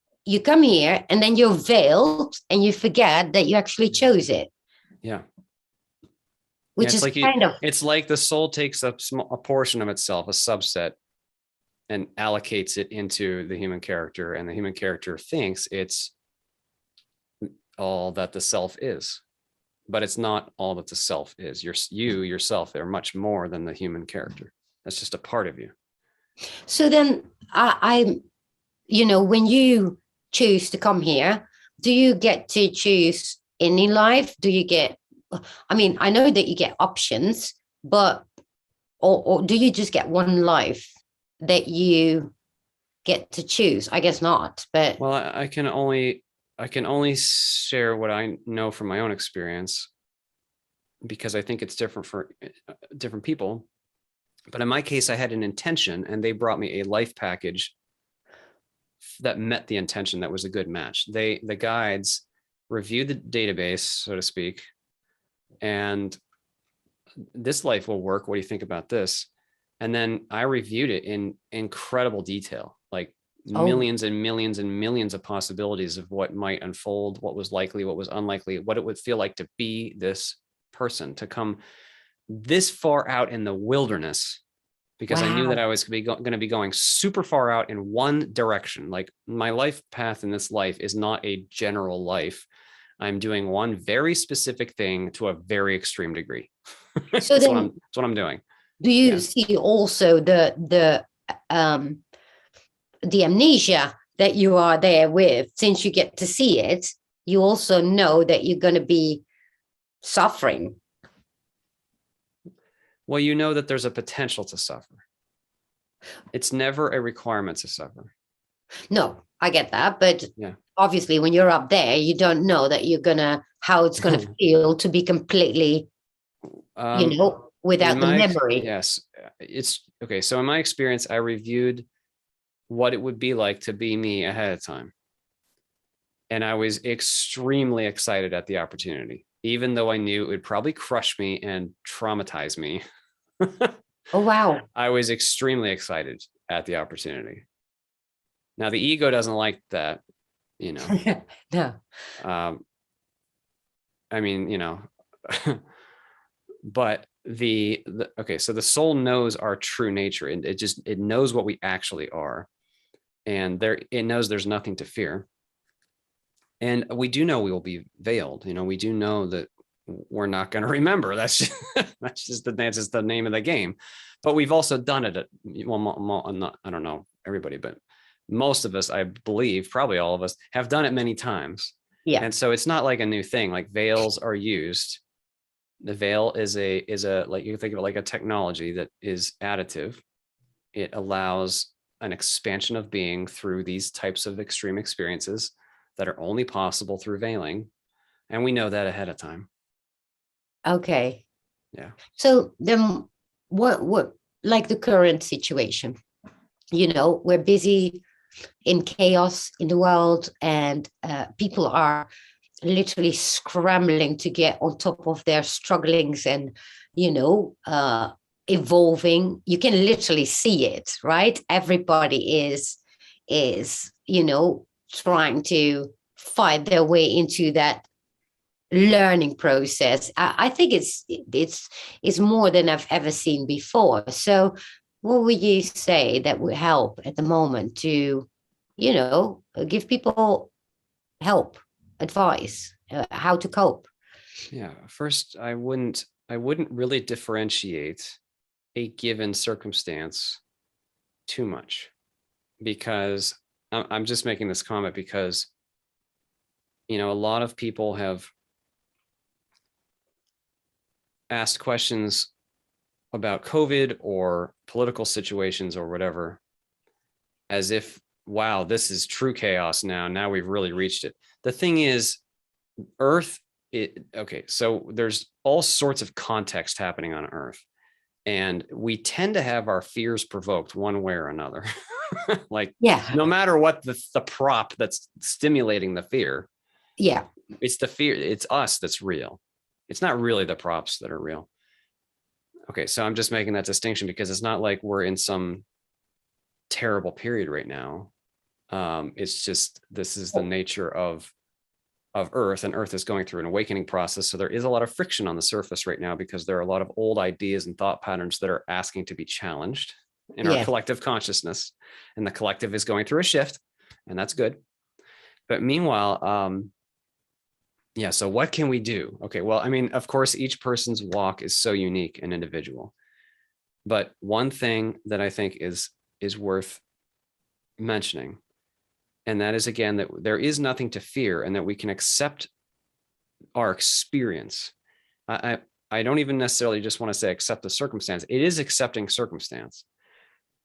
come here and then you're veiled and you forget that you actually chose it. Yeah. Which is it's like the soul takes a portion of itself, a subset, and allocates it into the human character, and the human character thinks it's all that the self is, but it's not all that the self is. You yourself are much more than the human character. That's just a part of you. So then I when you choose to come here, do you get to choose any life? Do you get, I know that you get options, but or do you just get one life that you get to choose? I guess not, but well, I can only share what I know from my own experience, because I think it's different for different people. But in my case, I had an intention, and they brought me a life package that met the intention. That was a good match. The guides reviewed the database, so to speak, and this life will work. What do you think about this? And then I reviewed it in incredible detail, like millions and millions and millions of possibilities of what might unfold, what was likely, what was unlikely, what it would feel like to be this person, to come this far out in the wilderness, because I knew that I was going to be going super far out in one direction. Like, my life path in this life is not a general life. I'm doing one very specific thing to a very extreme degree. So that's what I'm doing. Do you see also the amnesia that you are there with? Since you get to see it, you also know that you're going to be suffering. Well, you know that there's a potential to suffer. It's never a requirement to suffer. No, I get that. But obviously, when you're up there, you don't know that how it's going to feel to be completely, without the memory. Yes. It's okay. So in my experience, I reviewed what it would be like to be me ahead of time. And I was extremely excited at the opportunity, even though I knew it would probably crush me and traumatize me. Oh, wow. I was extremely excited at the opportunity. Now, the ego doesn't like that, you know. No. I mean, you know, but okay, so the soul knows our true nature, and it knows what we actually are, and it knows there's nothing to fear. And we do know we will be veiled. You know, we do know that we're not going to remember. That's just, that's just the name of the game. But we've also done it. I don't know everybody, but most of us, I believe, probably all of us, have done it many times. Yeah. And so it's not like a new thing. Like veils are used. The veil is a like, you can think of it like a technology that is additive. It allows an expansion of being through these types of extreme experiences that are only possible through veiling. And we know that ahead of time. Okay. Yeah. So then what, like the current situation, we're busy in chaos in the world, and people are literally scrambling to get on top of their strugglings and, evolving. You can literally see it, right? Everybody is, trying to find their way into that learning process. I think it's more than I've ever seen before. So what would you say that would help at the moment to, give people help, advice, how to cope? Yeah. First, I wouldn't really differentiate a given circumstance too much, because I'm just making this comment because, a lot of people have asked questions about COVID or political situations or whatever, as if, wow, this is true chaos now. Now we've really reached it. The thing is, Earth, okay, so there's all sorts of context happening on Earth. And we tend to have our fears provoked one way or another. Like, Yeah. no matter what the prop that's stimulating the fear, Yeah. it's the fear, it's us that's real. It's not really the props that are real. Okay, so I'm just making that distinction because it's not like we're in some terrible period right now. It's just, this is the nature of Earth, and Earth is going through an awakening process. So there is a lot of friction on the surface right now because there are a lot of old ideas and thought patterns that are asking to be challenged in our collective consciousness, and the collective is going through a shift, and that's good. But meanwhile, yeah, so what can we do? Okay, well, I mean, of course, each person's walk is so unique and individual. But one thing that I think is worth mentioning, and that is, again, that there is nothing to fear, and that we can accept our experience. I don't even necessarily just want to say accept the circumstance. It is accepting circumstance.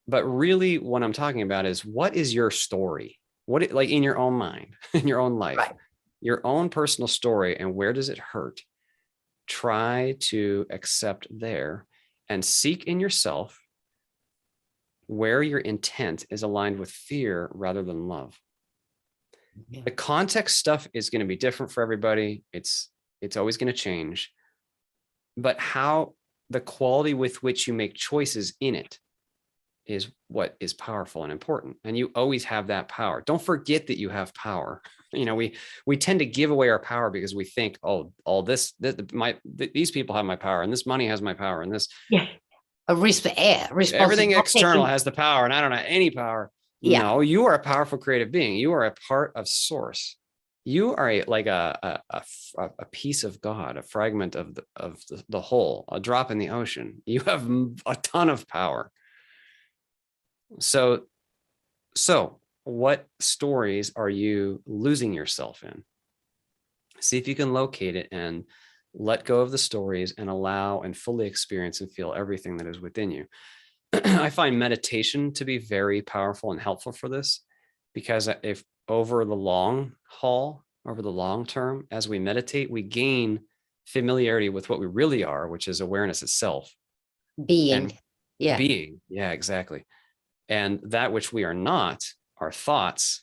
But really what I'm talking about is, what is your story? Like in your own mind, in your own life, right, your own personal story, and where does it hurt? Try to accept there and seek in yourself where your intent is aligned with fear rather than love. Yeah. The context stuff is going to be different for everybody. It's always going to change. But how the quality with which you make choices in it is what is powerful and important. And you always have that power. Don't forget that you have power. We tend to give away our power because we think, oh, all these people have my power, and this money has my power, and this, yeah, everything external has the power, and I don't have any power. Yeah. No, you are a powerful creative being. You are a part of source. You are like a piece of God, a fragment of the whole, a drop in the ocean. You have a ton of power. So what stories are you losing yourself in? See if you can locate it and let go of the stories and allow and fully experience and feel everything that is within you. I find meditation to be very powerful and helpful for this, because if over the long haul, over the long term, as we meditate, we gain familiarity with what we really are, which is awareness itself. Being. Yeah. Being. Yeah, exactly. And that which we are not, our thoughts,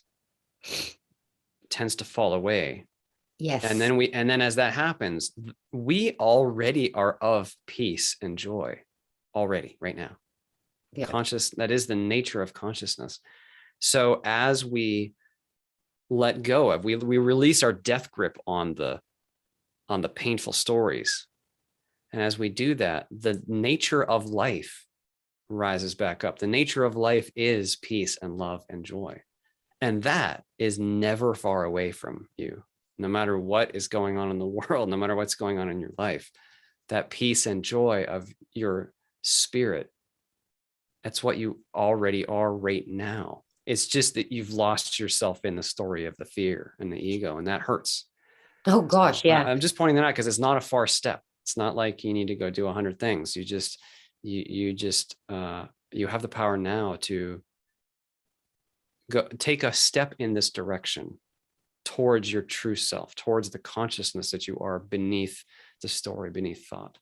tends to fall away. Yes. And then as that happens, we already are of peace and joy already right now. Yeah. That is the nature of consciousness. So as we let go of, we release our death grip on the painful stories. And as we do that, the nature of life rises back up. The nature of life is peace and love and joy. And that is never far away from you, no matter what is going on in the world, no matter what's going on in your life. That peace and joy of your spirit, that's what you already are right now. It's just that you've lost yourself in the story of the fear and the ego, and that hurts. Oh gosh, So yeah. I'm just pointing that out because it's not a far step. It's not like you need to go do 100 things. You have the power now to go take a step in this direction towards your true self, towards the consciousness that you are beneath the story, beneath thought.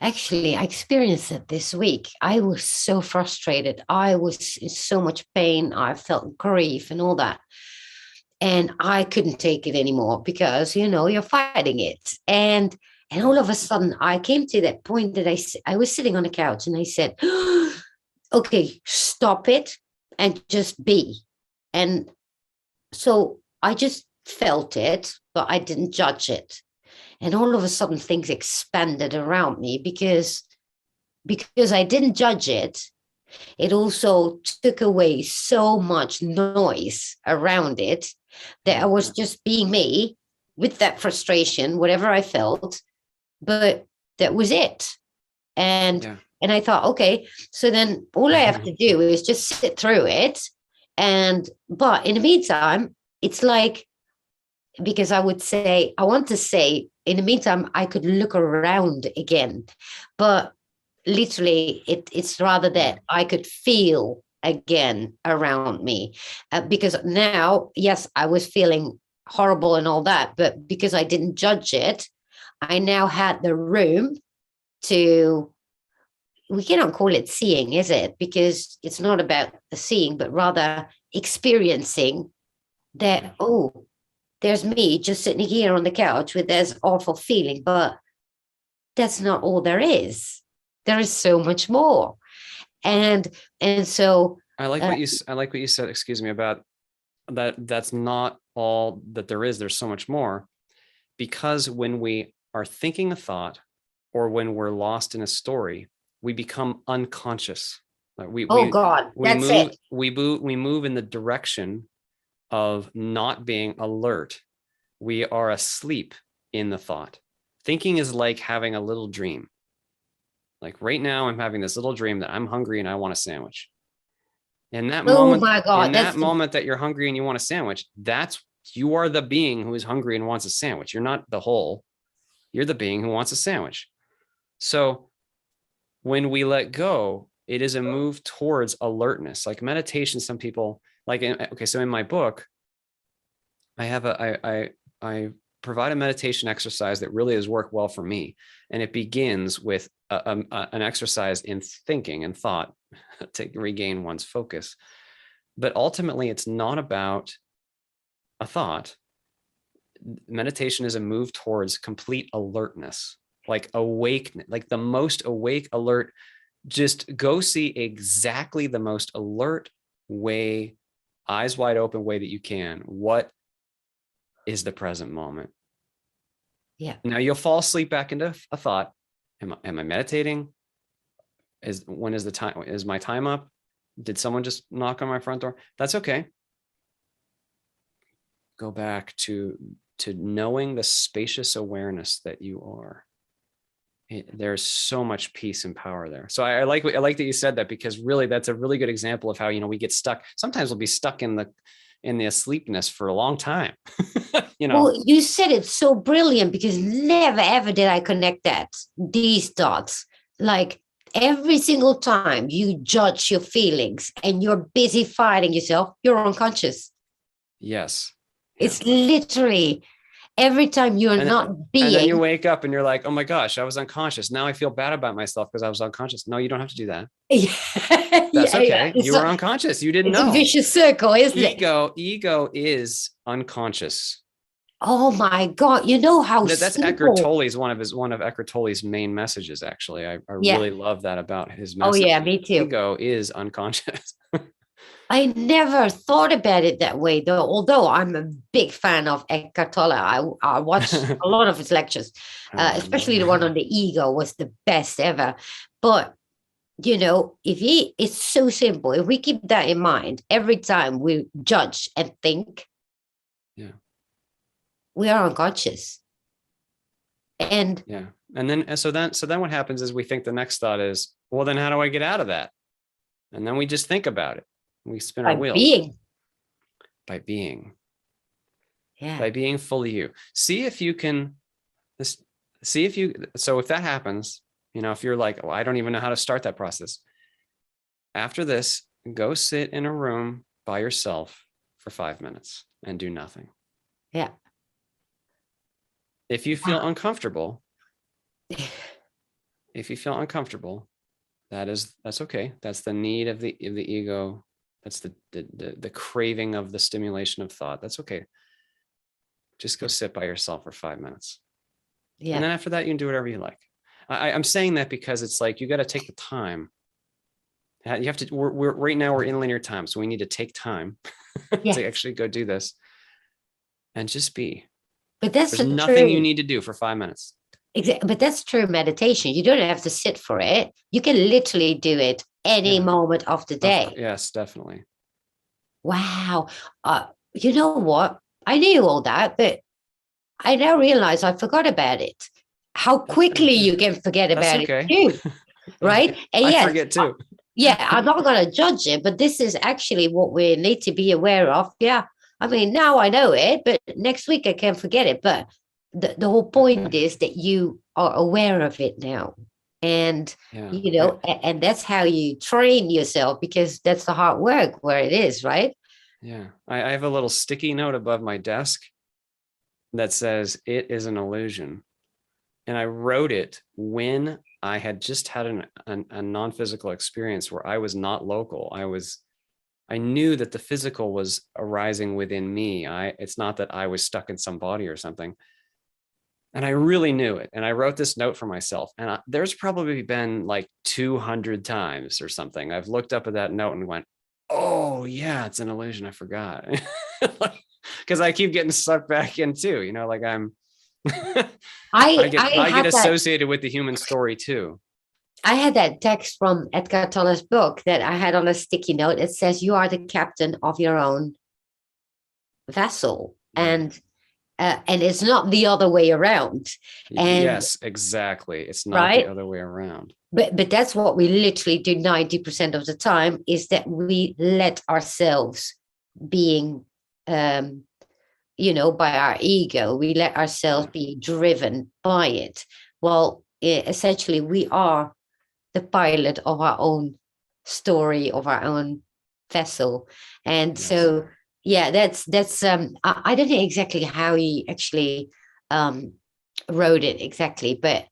Actually, I experienced it this week. I was so frustrated. I was in so much pain. I felt grief and all that. And I couldn't take it anymore because, you're fighting it. And all of a sudden, I came to that point that I was sitting on the couch and I said, okay, stop it and just be. And so I just felt it, but I didn't judge it. And all of a sudden things expanded around me because I didn't judge it. It also took away so much noise around it that I was just being me with that frustration, whatever I felt, but that was it. And I thought, okay, so then all I have to do is just sit through it. But in the meantime, it's like, because I want to say, in the meantime, I could look around again, but literally it's rather that I could feel again around me, because now, yes, I was feeling horrible and all that, but because I didn't judge it, I now had the room to, we cannot call it seeing, is it? Because it's not about the seeing, but rather experiencing that, oh, there's me just sitting here on the couch with this awful feeling, but that's not all there is. There is so much more. And so I like what you said, excuse me, about that. That's not all that there is. There's so much more, because when we are thinking a thought or when we're lost in a story, we become unconscious. We move in the direction of not being alert. We are asleep in the thought. Thinking is like having a little dream. Like right now, I'm having this little dream that I'm hungry and I want a sandwich. In that moment, moment that you're hungry and you want a sandwich, you are the being who is hungry and wants a sandwich. You're not the whole. You're the being who wants a sandwich. So when we let go, it is a move towards alertness. Like meditation, some people so in my book, I provide a meditation exercise that really has worked well for me. And it begins with an exercise in thinking and thought to regain one's focus. But ultimately, it's not about a thought. Meditation is a move towards complete alertness, like awakening, like the most awake, alert. Just go see exactly the most alert way, eyes wide open way that you can. What is the present moment? Yeah. Now you'll fall asleep back into a thought. Am I meditating? Is my time up? Did someone just knock on my front door? That's okay. Go back to knowing the spacious awareness that you are. There's so much peace and power there. So I like that you said that, because really that's a really good example of how, we get stuck. Sometimes we'll be stuck in the asleepness for a long time. Well, you said it so brilliant, because never ever did I connect these dots. Like every single time you judge your feelings and you're busy fighting yourself, you're unconscious. Yes. It's literally every time you're not being. And then you wake up and you're like, oh my gosh, I was unconscious. Now I feel bad about myself because I was unconscious. No, you don't have to do that. That's okay. You were unconscious. You didn't know. It's a vicious circle, isn't it? Ego is unconscious. Oh my God. You know how That's Eckhart simple. Tolle's one of Eckhart Tolle's main messages, actually. I Yeah. really love that about his Oh message. yeah, me too. Ego is unconscious. I never thought about it that way, though. Although I'm a big fan of Eckhart Tolle, I watch a lot of his lectures, Oh, especially the one on the ego was the best ever. But if it's so simple. If we keep that in mind every time we judge and think, yeah, we are unconscious. And yeah. And then so then what happens is we think the next thought is, well, then how do I get out of that? And then we just think about it. We spin our by wheels being, by being. yeah, By being fully you. See if you can see if you, so if that happens, if you're like, oh, I don't even know how to start that process. After this, go sit in a room by yourself for 5 minutes and do nothing. yeah. If you feel Wow. uncomfortable, that's okay. That's the need of the ego. That's the craving of the stimulation of thought. That's okay. Just go sit by yourself for 5 minutes. Yeah. And then after that, you can do whatever you like. I'm saying that because it's like, you got to take the time. You have to, we're right now we're in linear time. So we need to take time Yeah. to actually go do this and just be. But that's There's the nothing you true. need to do for 5 minutes. But that's true meditation. You don't have to sit for it. You can literally do it any Yeah. moment of the day. Yes, definitely. Wow. You know what? I knew all that, but I now realize I forgot about it. How quickly you can forget That's about it okay. too, right? And I yes, forget too. yeah, I'm not going to judge it, but this is actually what we need to be aware of. Yeah. I mean, now I know it, but next week I can forget it. But the whole point is that you are aware of it now. And, Yeah. and that's how you train yourself, because that's the hard work where it is, right? Yeah. I have a little sticky note above my desk that says it is an illusion. And I wrote it when I had just had a non-physical experience where I was not local. I knew that the physical was arising within me. It's not that I was stuck in some body or something. And I really knew it. And I wrote this note for myself. And there's probably been like 200 times or something I've looked up at that note and went, oh yeah, it's an illusion. I forgot. Because I keep getting sucked back in too, like I I get had that. associated with the human story too. I had that text from Edgar Tolle's book that I had on a sticky note. It says, "You are the captain of your own vessel," Yeah. and it's not the other way around. And Yes, exactly. It's not the right, other way around. but that's what we literally do 90% of the time, is that we let ourselves being by our ego, we let ourselves be driven by it. Well, essentially we are the pilot of our own story, of our own vessel. And Yes. so yeah, that's I don't know exactly how he actually wrote it exactly, but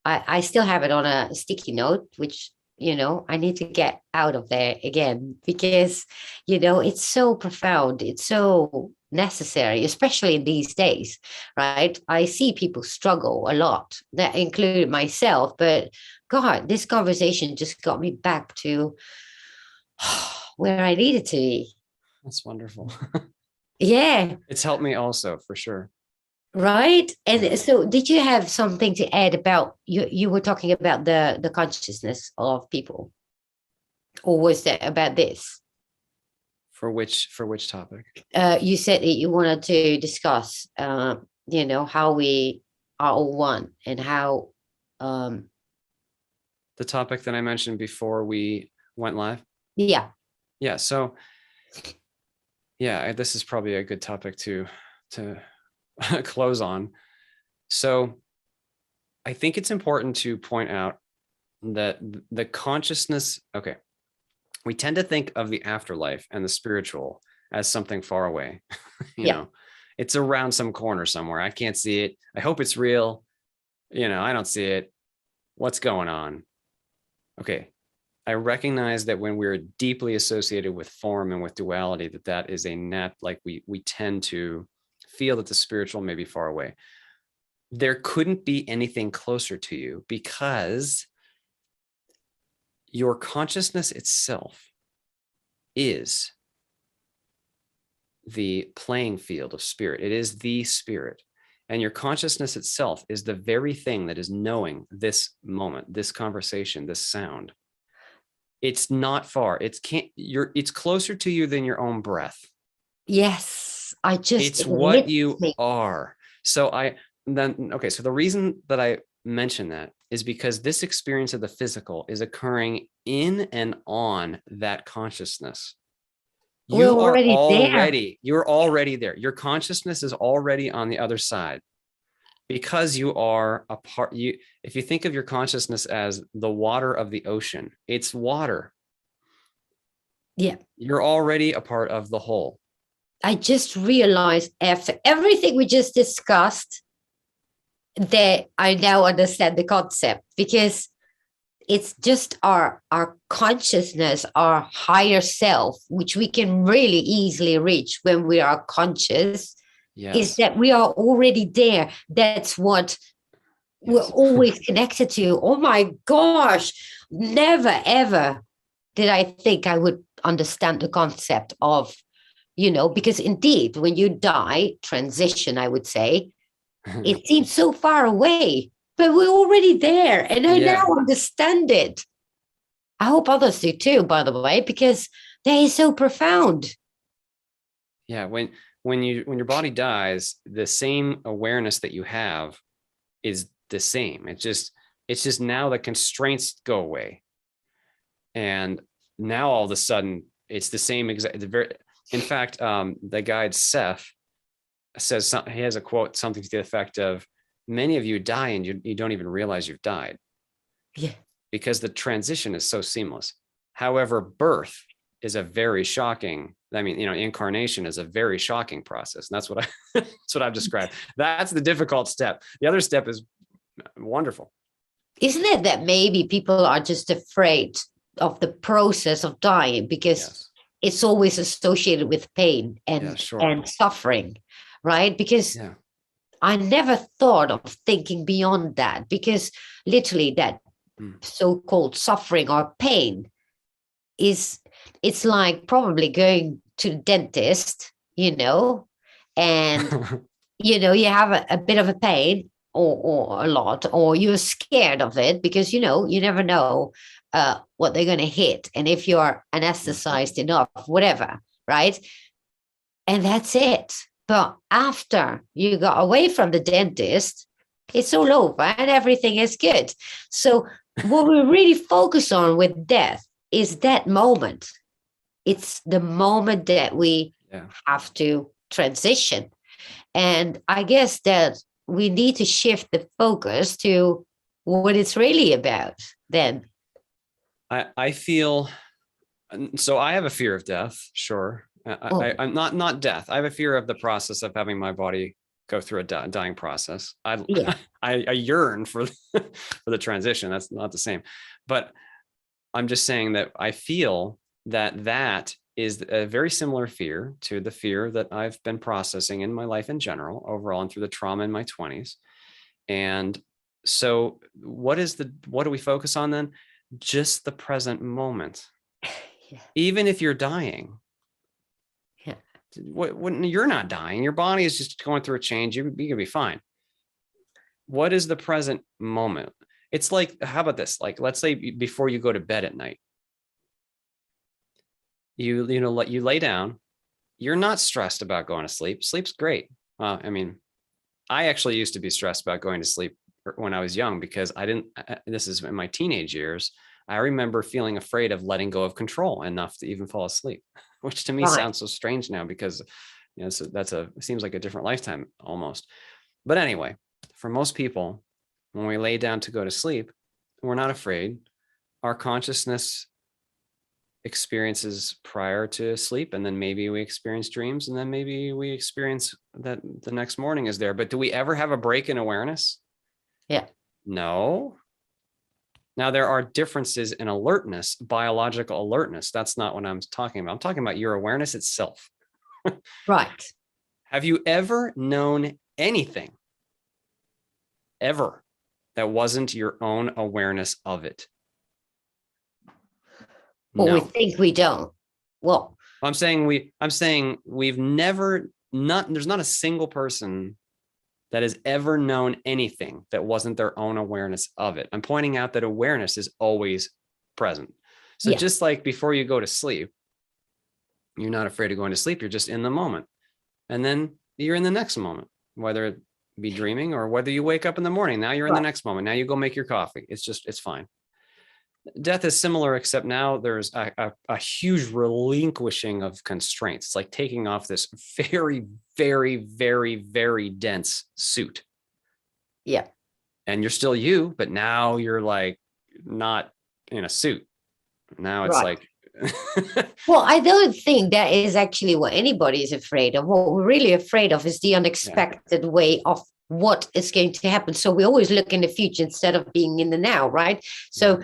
I still have it on a sticky note, which I need to get out of there again, because it's so profound, it's so necessary, especially in these days, right? I see people struggle a lot, that included myself, but God, this conversation just got me back to where I needed to be. That's wonderful. Yeah. It's helped me also, for sure. Right. Yeah. And so did you have something to add about, you were talking about the consciousness of people, or was that about this? For which topic? You said that you wanted to discuss how we are all one, and how um The topic that I mentioned before we went live? yeah. Yeah. So yeah, this is probably a good topic to close on. So I think it's important to point out that the consciousness, okay, we tend to think of the afterlife and the spiritual as something far away. Yeah. It's around some corner somewhere. I can't see it. I hope it's real. I don't see it. What's going on? Okay. I recognize that when we're deeply associated with form and with duality, that is a net, like we tend to feel that the spiritual may be far away. There couldn't be anything closer to you because your consciousness itself is the playing field of spirit. It is the spirit. And your consciousness itself is the very thing that is knowing this moment, this conversation, this sound. It's not far. It's closer to you than your own breath. Yes, It's what you are. So so the reason that I mention that is because this experience of the physical is occurring in and on that consciousness. You're already there. Your consciousness is already on the other side because you are a part. If you think of your consciousness as the water of the ocean, it's water. Yeah. You're already a part of the whole. I just realized after everything we just discussed that I now understand the concept, because it's just our consciousness, our higher self, which we can really easily reach when we are conscious. Yes. Is that we are already there. That's what we're always connected to. Oh my gosh, never ever did I think I would understand the concept of, because indeed, when you die, transition, I would say, it seems so far away, but we're already there. And I now understand it. I hope others do too, by the way, because they are so profound. Yeah. When your body dies, the same awareness that you have is the same. It's just now the constraints go away. And now all of a sudden it's the same exact. In fact, the guide Seth says he has a quote, something to the effect of, many of you die and you don't even realize you've died. Yeah. Because the transition is so seamless. However, birth is a very shocking, incarnation is a very shocking process. And that's what I've described. That's the difficult step. The other step is wonderful. Isn't it that maybe people are just afraid of the process of dying because it's always associated with pain and suffering, right? Because I never thought of thinking beyond that, because literally that so-called suffering or pain it's like probably going to the dentist, and you have a bit of a pain or a lot, or you're scared of it because you never know what they're going to hit, and if you're anesthetized enough, whatever, right? And that's it. But after you got away from the dentist, it's all over and everything is good. So what we really focus on with death is that moment. It's the moment that we have to transition. And I guess that we need to shift the focus to what it's really about then. I feel, so I have a fear of death, sure. I'm not death. I have a fear of the process of having my body go through a dying process. I yearn for the transition. That's not the same, but I'm just saying that I feel that is a very similar fear to the fear that I've been processing in my life in general, overall, and through the trauma in my 20s. And so what do we focus on then? Just the present moment. Even if you're dying, when you're not dying, your body is just going through a change. You're gonna be fine. What is the present moment? It's like, how about this? Like, let's say before you go to bed at night, you lay down. You're not stressed about going to sleep. Sleep's great. I actually used to be stressed about going to sleep when I was young because this is in my teenage years. I remember feeling afraid of letting go of control enough to even fall asleep, which to me sounds so strange now because, it seems like a different lifetime almost. But anyway, for most people, when we lay down to go to sleep, we're not afraid. Our consciousness experiences prior to sleep, and then maybe we experience dreams, and then maybe we experience that the next morning is there. But do we ever have a break in awareness? Yeah. No. Now, there are differences in alertness, biological alertness. That's not what I'm talking about. I'm talking about your awareness itself. Right. Have you ever known anything ever that wasn't your own awareness of it? Well, we No. think we don't. Well, I'm saying we've never, there's not a single person that has ever known anything that wasn't their own awareness of it. I'm pointing out that awareness is always present. So yeah, just like before you go to sleep, you're not afraid of going to sleep. You're just in the moment. And then you're in the next moment, whether it be dreaming or whether you wake up in the morning. Now you're in the right. next moment. Now you go make your coffee. It's fine. Death is similar, except now there's a huge relinquishing of constraints. It's like taking off this very, very, very, very dense suit. Yeah. And you're still you, but now you're like not in a suit. Now it's Right. like, Well, I don't think that is actually what anybody is afraid of. What we're really afraid of is the unexpected way of what is going to happen. So we always look in the future instead of being in the now, right? So,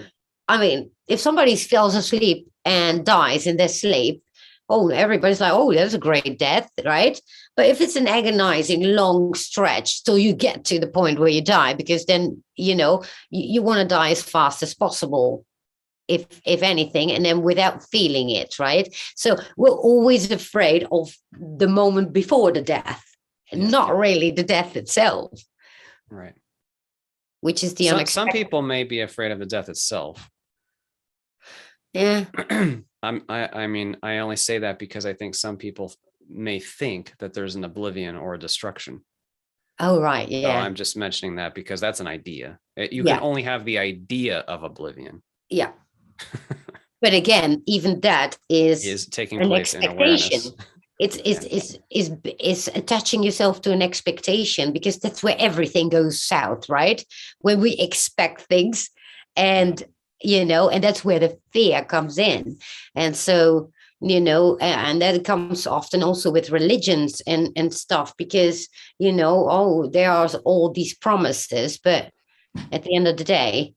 I mean, if somebody falls asleep and dies in their sleep, oh, everybody's like, oh, that's a great death, right? But if it's an agonizing long stretch till you get to the point where you die, because then, you want to die as fast as possible, if anything, and then without feeling it, right? So we're always afraid of the moment before the death, not really the death itself. Right. Which is the Some unexpected. people may be afraid of the death itself. Yeah. I mean, I only say that because I think some people may think that there's an oblivion or a destruction. Oh, right. So Yeah. I'm just mentioning that because that's an idea. You Yeah. can only have the idea of oblivion. Yeah. But again, even that is taking an place in expectation. awareness. It's attaching yourself to an expectation, because that's where everything goes south, right? When we expect things, and and that's where the fear comes in. And so, and that comes often also with religions and stuff, because oh, there are all these promises, but at the end of the day,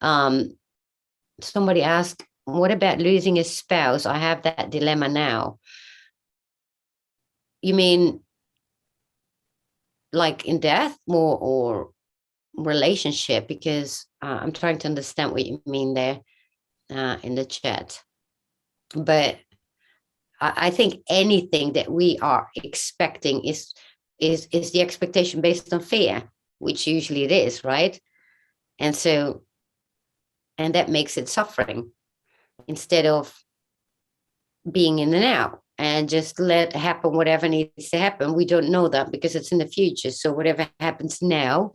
um somebody asked, what about losing a spouse? I have that dilemma now. You mean like in death, or relationship? Because I'm trying to understand what you mean there in the chat. But I think anything that we are expecting is the expectation based on fear, which usually it is, right? And so, and that makes it suffering instead of being in the now and just let happen whatever needs to happen. We don't know that because it's in the future. So whatever happens now,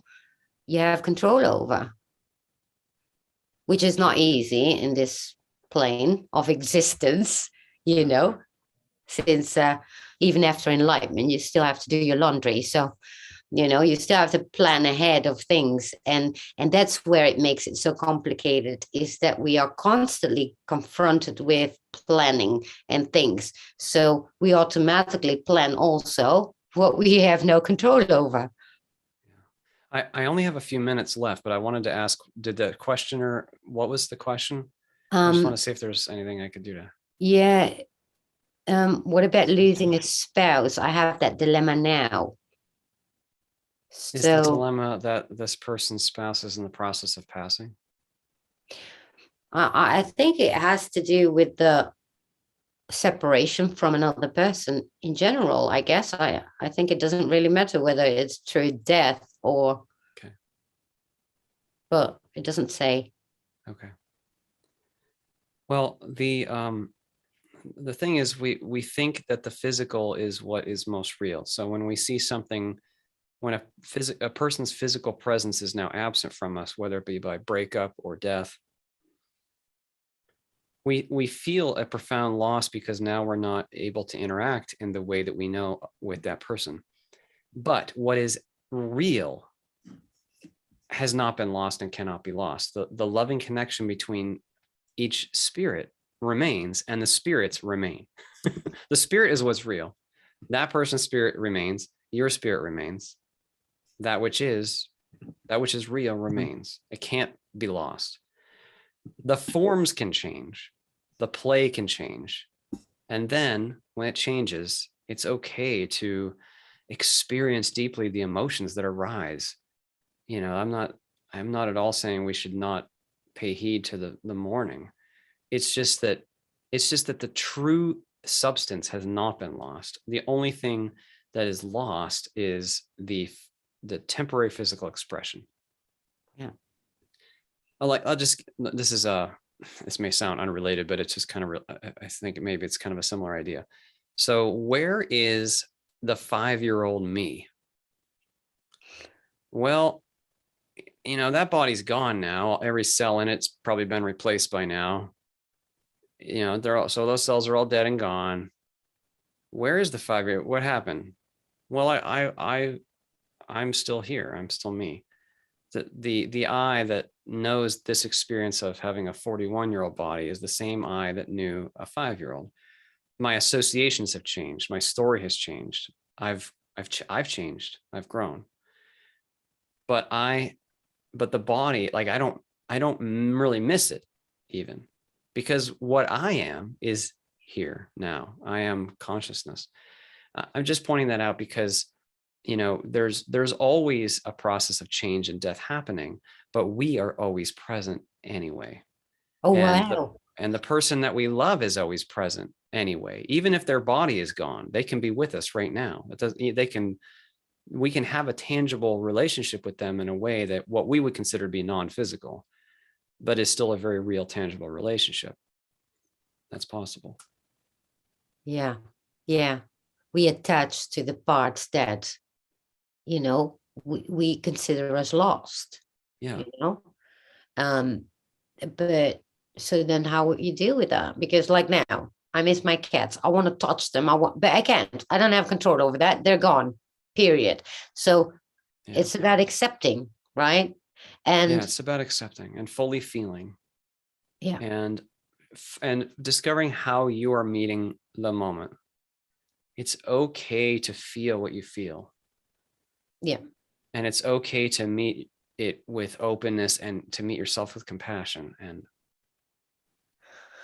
you have control over, which is not easy in this plane of existence, since even after enlightenment, you still have to do your laundry. So you still have to plan ahead of things, and that's where it makes it so complicated, is that we are constantly confronted with planning and things, so we automatically plan also what we have no control over. I only have a few minutes left, but I wanted to ask, did the questioner, what was the question? I just want to see if there's anything I could do to. Yeah. What about losing a spouse? I have that dilemma now. Is the dilemma that this person's spouse is in the process of passing? I think it has to do with the separation from another person in general. I guess I think it doesn't really matter whether it's through death or. Okay. But it doesn't say. Okay. Well, the thing is, we think that the physical is what is most real. So when we see something, when a person's physical presence is now absent from us, whether it be by breakup or death, we feel a profound loss, because now we're not able to interact in the way that we know with that person. But what is real has not been lost and cannot be lost. The loving connection between each spirit remains, and the spirits remain. The spirit is what's real. That person's spirit remains. Your spirit remains. That which is real remains. It can't be lost. The forms can change, the play can change. And then when it changes, it's okay to experience deeply the emotions that arise. You know, I'm not at all saying we should not pay heed to the mourning. It's just that the true substance has not been lost. The only thing that is lost is the temporary physical expression. Yeah. This may sound unrelated, but it's just kind of, I think maybe it's kind of a similar idea. So where is the 5-year-old me? Well, you know, that body's gone now. Every cell in it's probably been replaced by now. You know, so those cells are all dead and gone. Where is the 5-year? What happened? Well, I'm still here. I'm still me. The I that knows this experience of having a 41-year-old body is the same I that knew a 5-year-old. My associations have changed. My story has changed. I've changed. I've grown. But the body, like I don't really miss it even, because what I am is here now. I am consciousness. I'm just pointing that out because, you know, there's always a process of change and death happening, but we are always present anyway. Oh, wow. And the person that we love is always present anyway. Even if their body is gone, they can be with us right now. We can have a tangible relationship with them in a way that what we would consider to be non-physical, but is still a very real, tangible relationship. That's possible. Yeah. Yeah. We attach to the parts that, you know, we consider as lost. Yeah. You know? But so then how would you deal with that? Because like now, I miss my cats. I want to touch them. But I can't. I don't have control over that. They're gone. Period. So it's about accepting, right? And yeah, it's about accepting and fully feeling. Yeah. And discovering how you are meeting the moment. It's okay to feel what you feel. Yeah. And it's okay to meet it with openness and to meet yourself with compassion. And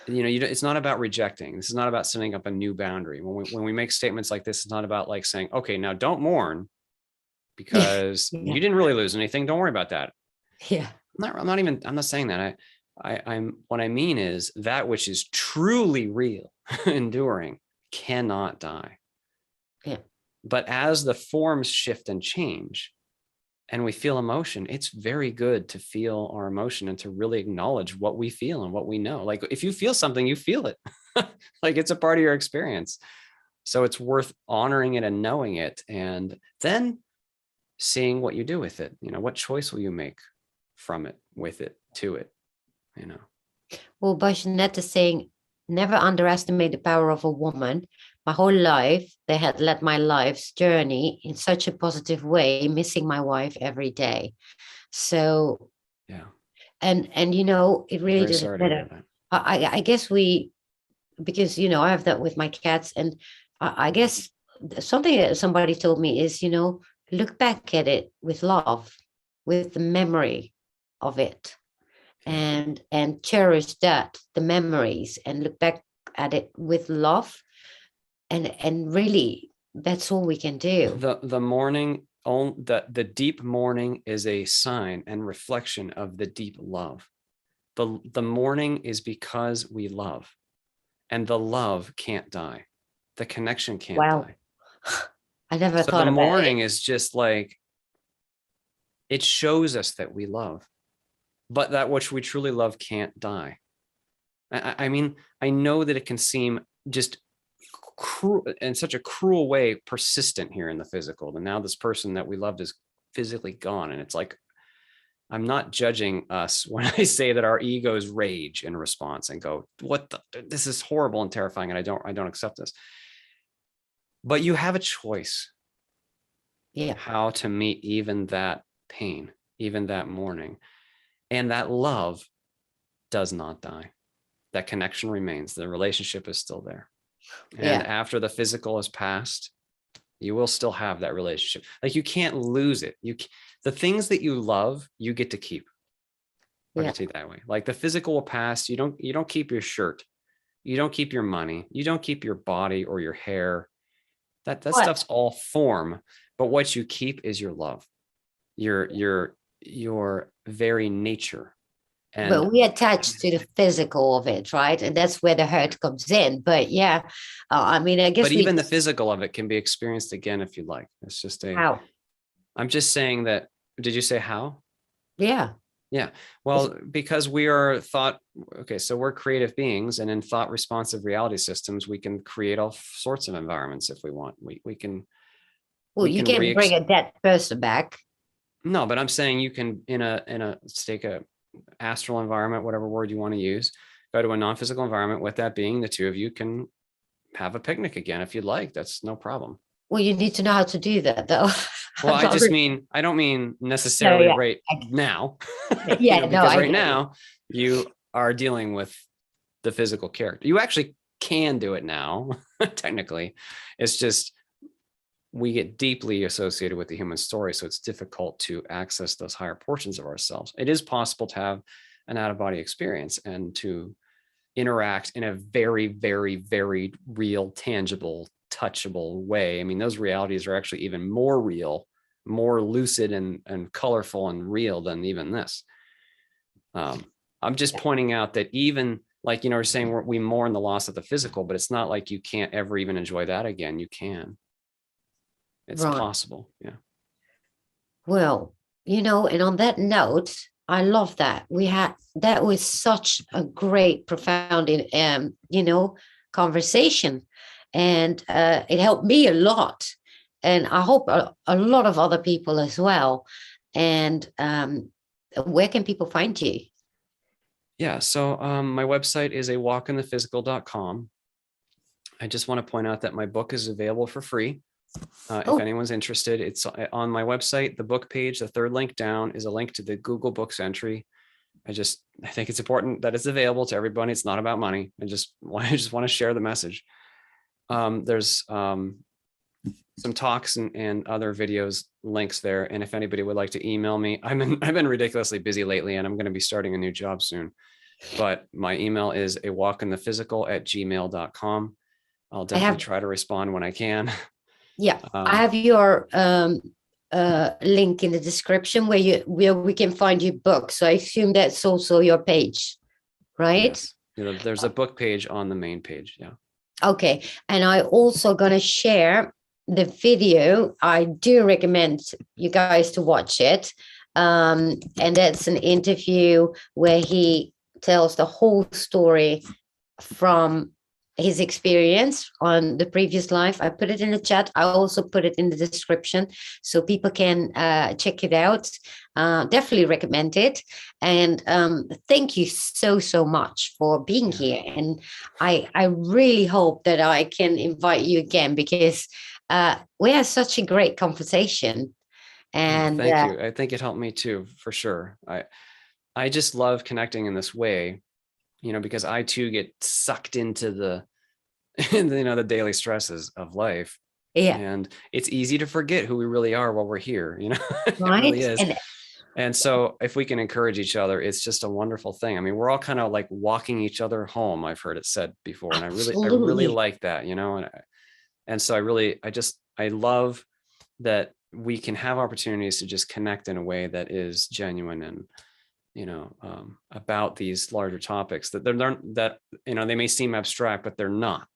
you know, it's not about rejecting. This is not about setting up a new boundary. When we make statements like this, it's not about like saying, okay, now don't mourn because you didn't really lose anything. Don't worry about that. Yeah. I'm not saying that. What I mean is that which is truly real, enduring, cannot die. Yeah. But as the forms shift and change, and we feel emotion, it's very good to feel our emotion and to really acknowledge what we feel and what we know. Like if you feel something, you feel it. Like it's a part of your experience. So it's worth honoring it and knowing it, and then seeing what you do with it. You know, what choice will you make from it, with it, to it, you know? Well, Jeanette is saying, never underestimate the power of a woman. My whole life, they had led my life's journey in such a positive way, missing my wife every day. So, yeah. And you know, it really doesn't matter. I guess because, you know, I have that with my cats. And I guess something that somebody told me is, you know, look back at it with love, with the memory of it. And cherish the memories, and look back at it with love, and really that's all we can do. The mourning, the deep mourning is a sign and reflection of the deep love. The mourning is because we love, and the love can't die. The connection can't die. I never thought the about mourning it. is just like, it shows us that we love, but that which we truly love can't die. I mean, I know that it can seem just cruel, in such a cruel way, persistent here in the physical. And now this person that we loved is physically gone. And it's like, I'm not judging us when I say that our egos rage in response and go, this is horrible and terrifying, and I don't accept this. But you have a choice. Yeah. How to meet even that pain, even that mourning. And that love does not die. That connection remains. The relationship is still there. And after the physical is past, you will still have that relationship. Like you can't lose it. The things that you love, you get to keep. I'll Yeah. just say it that way. Like the physical will pass. You don't keep your shirt. You don't keep your money. You don't keep your body or your hair. That What? stuff's all form. But what you keep is your love, your very nature. And But we attach to the physical of it, right? And that's where the hurt comes in. But yeah, I mean, I but guess we even the physical of it can be experienced again if you like. It's just how? I'm just saying that. Did you say how? Yeah. Yeah. Well, because we are thought, okay, so we're creative beings, and in thought responsive reality systems, we can create all sorts of environments if we want. We can Well, we you can can bring a dead person back. no, but I'm saying you can let's take a astral environment, whatever word you want to use, go to a non-physical environment with that being, the two of you can have a picnic again if you'd like. That's no problem. Well, you need to know how to do that, though. Well, I'm not really- I don't mean no, necessarily yeah, right now, yeah, no, because I right get it. now you are dealing with the physical character. You actually can do it now, technically. It's just we get deeply associated with the human story, so it's difficult to access those higher portions of ourselves. It is possible to have an out-of-body experience and to interact in a very, very, very real, tangible, touchable way. I mean, those realities are actually even more real, more lucid and colorful and real than even this. I'm just pointing out that even like, we're saying we mourn the loss of the physical, but it's not like you can't ever even enjoy that again. You can. It's Right. possible. Yeah. Well, and on that note, I love that. That was such a great, profound, conversation. And it helped me a lot. And I hope a lot of other people as well. And where can people find you? Yeah. So my website is awalkinthephysical.com. I just want to point out that my book is available for free. If anyone's interested, it's on my website. The book page, the third link down, is a link to the Google Books entry. I think it's important that it's available to everybody. It's not about money. I just want to share the message. There's some talks and other videos links there. And if anybody would like to email me, I've been ridiculously busy lately, and I'm going to be starting a new job soon. But my email is awalkinthephysical@gmail.com. I'll definitely try to respond when I can. Yeah, I have your link in the description where we can find your book. So I assume that's also your page, right? Yes. There's a book page on the main page. Yeah. Okay. And I also gonna share the video. I do recommend you guys to watch it. And that's an interview where he tells the whole story from his experience on the previous life. I put it in the chat. I also put it in the description so people can check it out. Definitely recommend it. And thank you so much for being here. And I really hope that I can invite you again, because we had such a great conversation. And thank you. I think it helped me too, for sure. I just love connecting in this way, because I too get sucked into the the daily stresses of life. Yeah. And it's easy to forget who we really are while we're here. It Right. really is. And so if we can encourage each other, it's just a wonderful thing. I mean, we're all kind of like walking each other home, I've heard it said before. And I really like that, and so I love that we can have opportunities to just connect in a way that is genuine and about these larger topics that they may seem abstract, but they're not.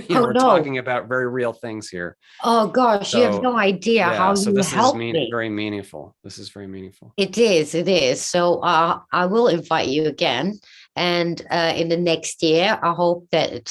We're talking about very real things here. Oh gosh, you have no idea how so you this helped is me. very meaningful. This is very meaningful. It is. So I will invite you again. And in the next year, I hope that,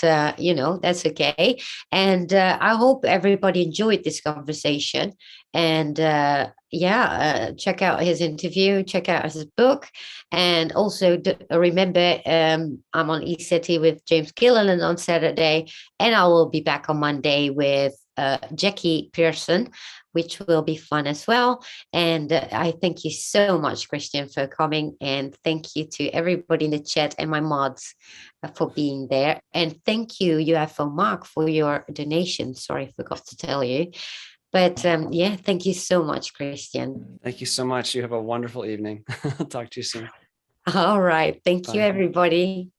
that's okay. And I hope everybody enjoyed this conversation. And check out his interview, check out his book. And also remember, I'm on ECT with James Gilliland on Saturday. And I will be back on Monday with Jackie Pearson, which will be fun as well. And I thank you so much, Christian, for coming. And thank you to everybody in the chat and my mods for being there. And thank you, UFO Mark, for your donation. Sorry, I forgot to tell you. But thank you so much, Christian. Thank you so much. You have a wonderful evening. I'll talk to you soon. All right. Thank you, Bye. everybody.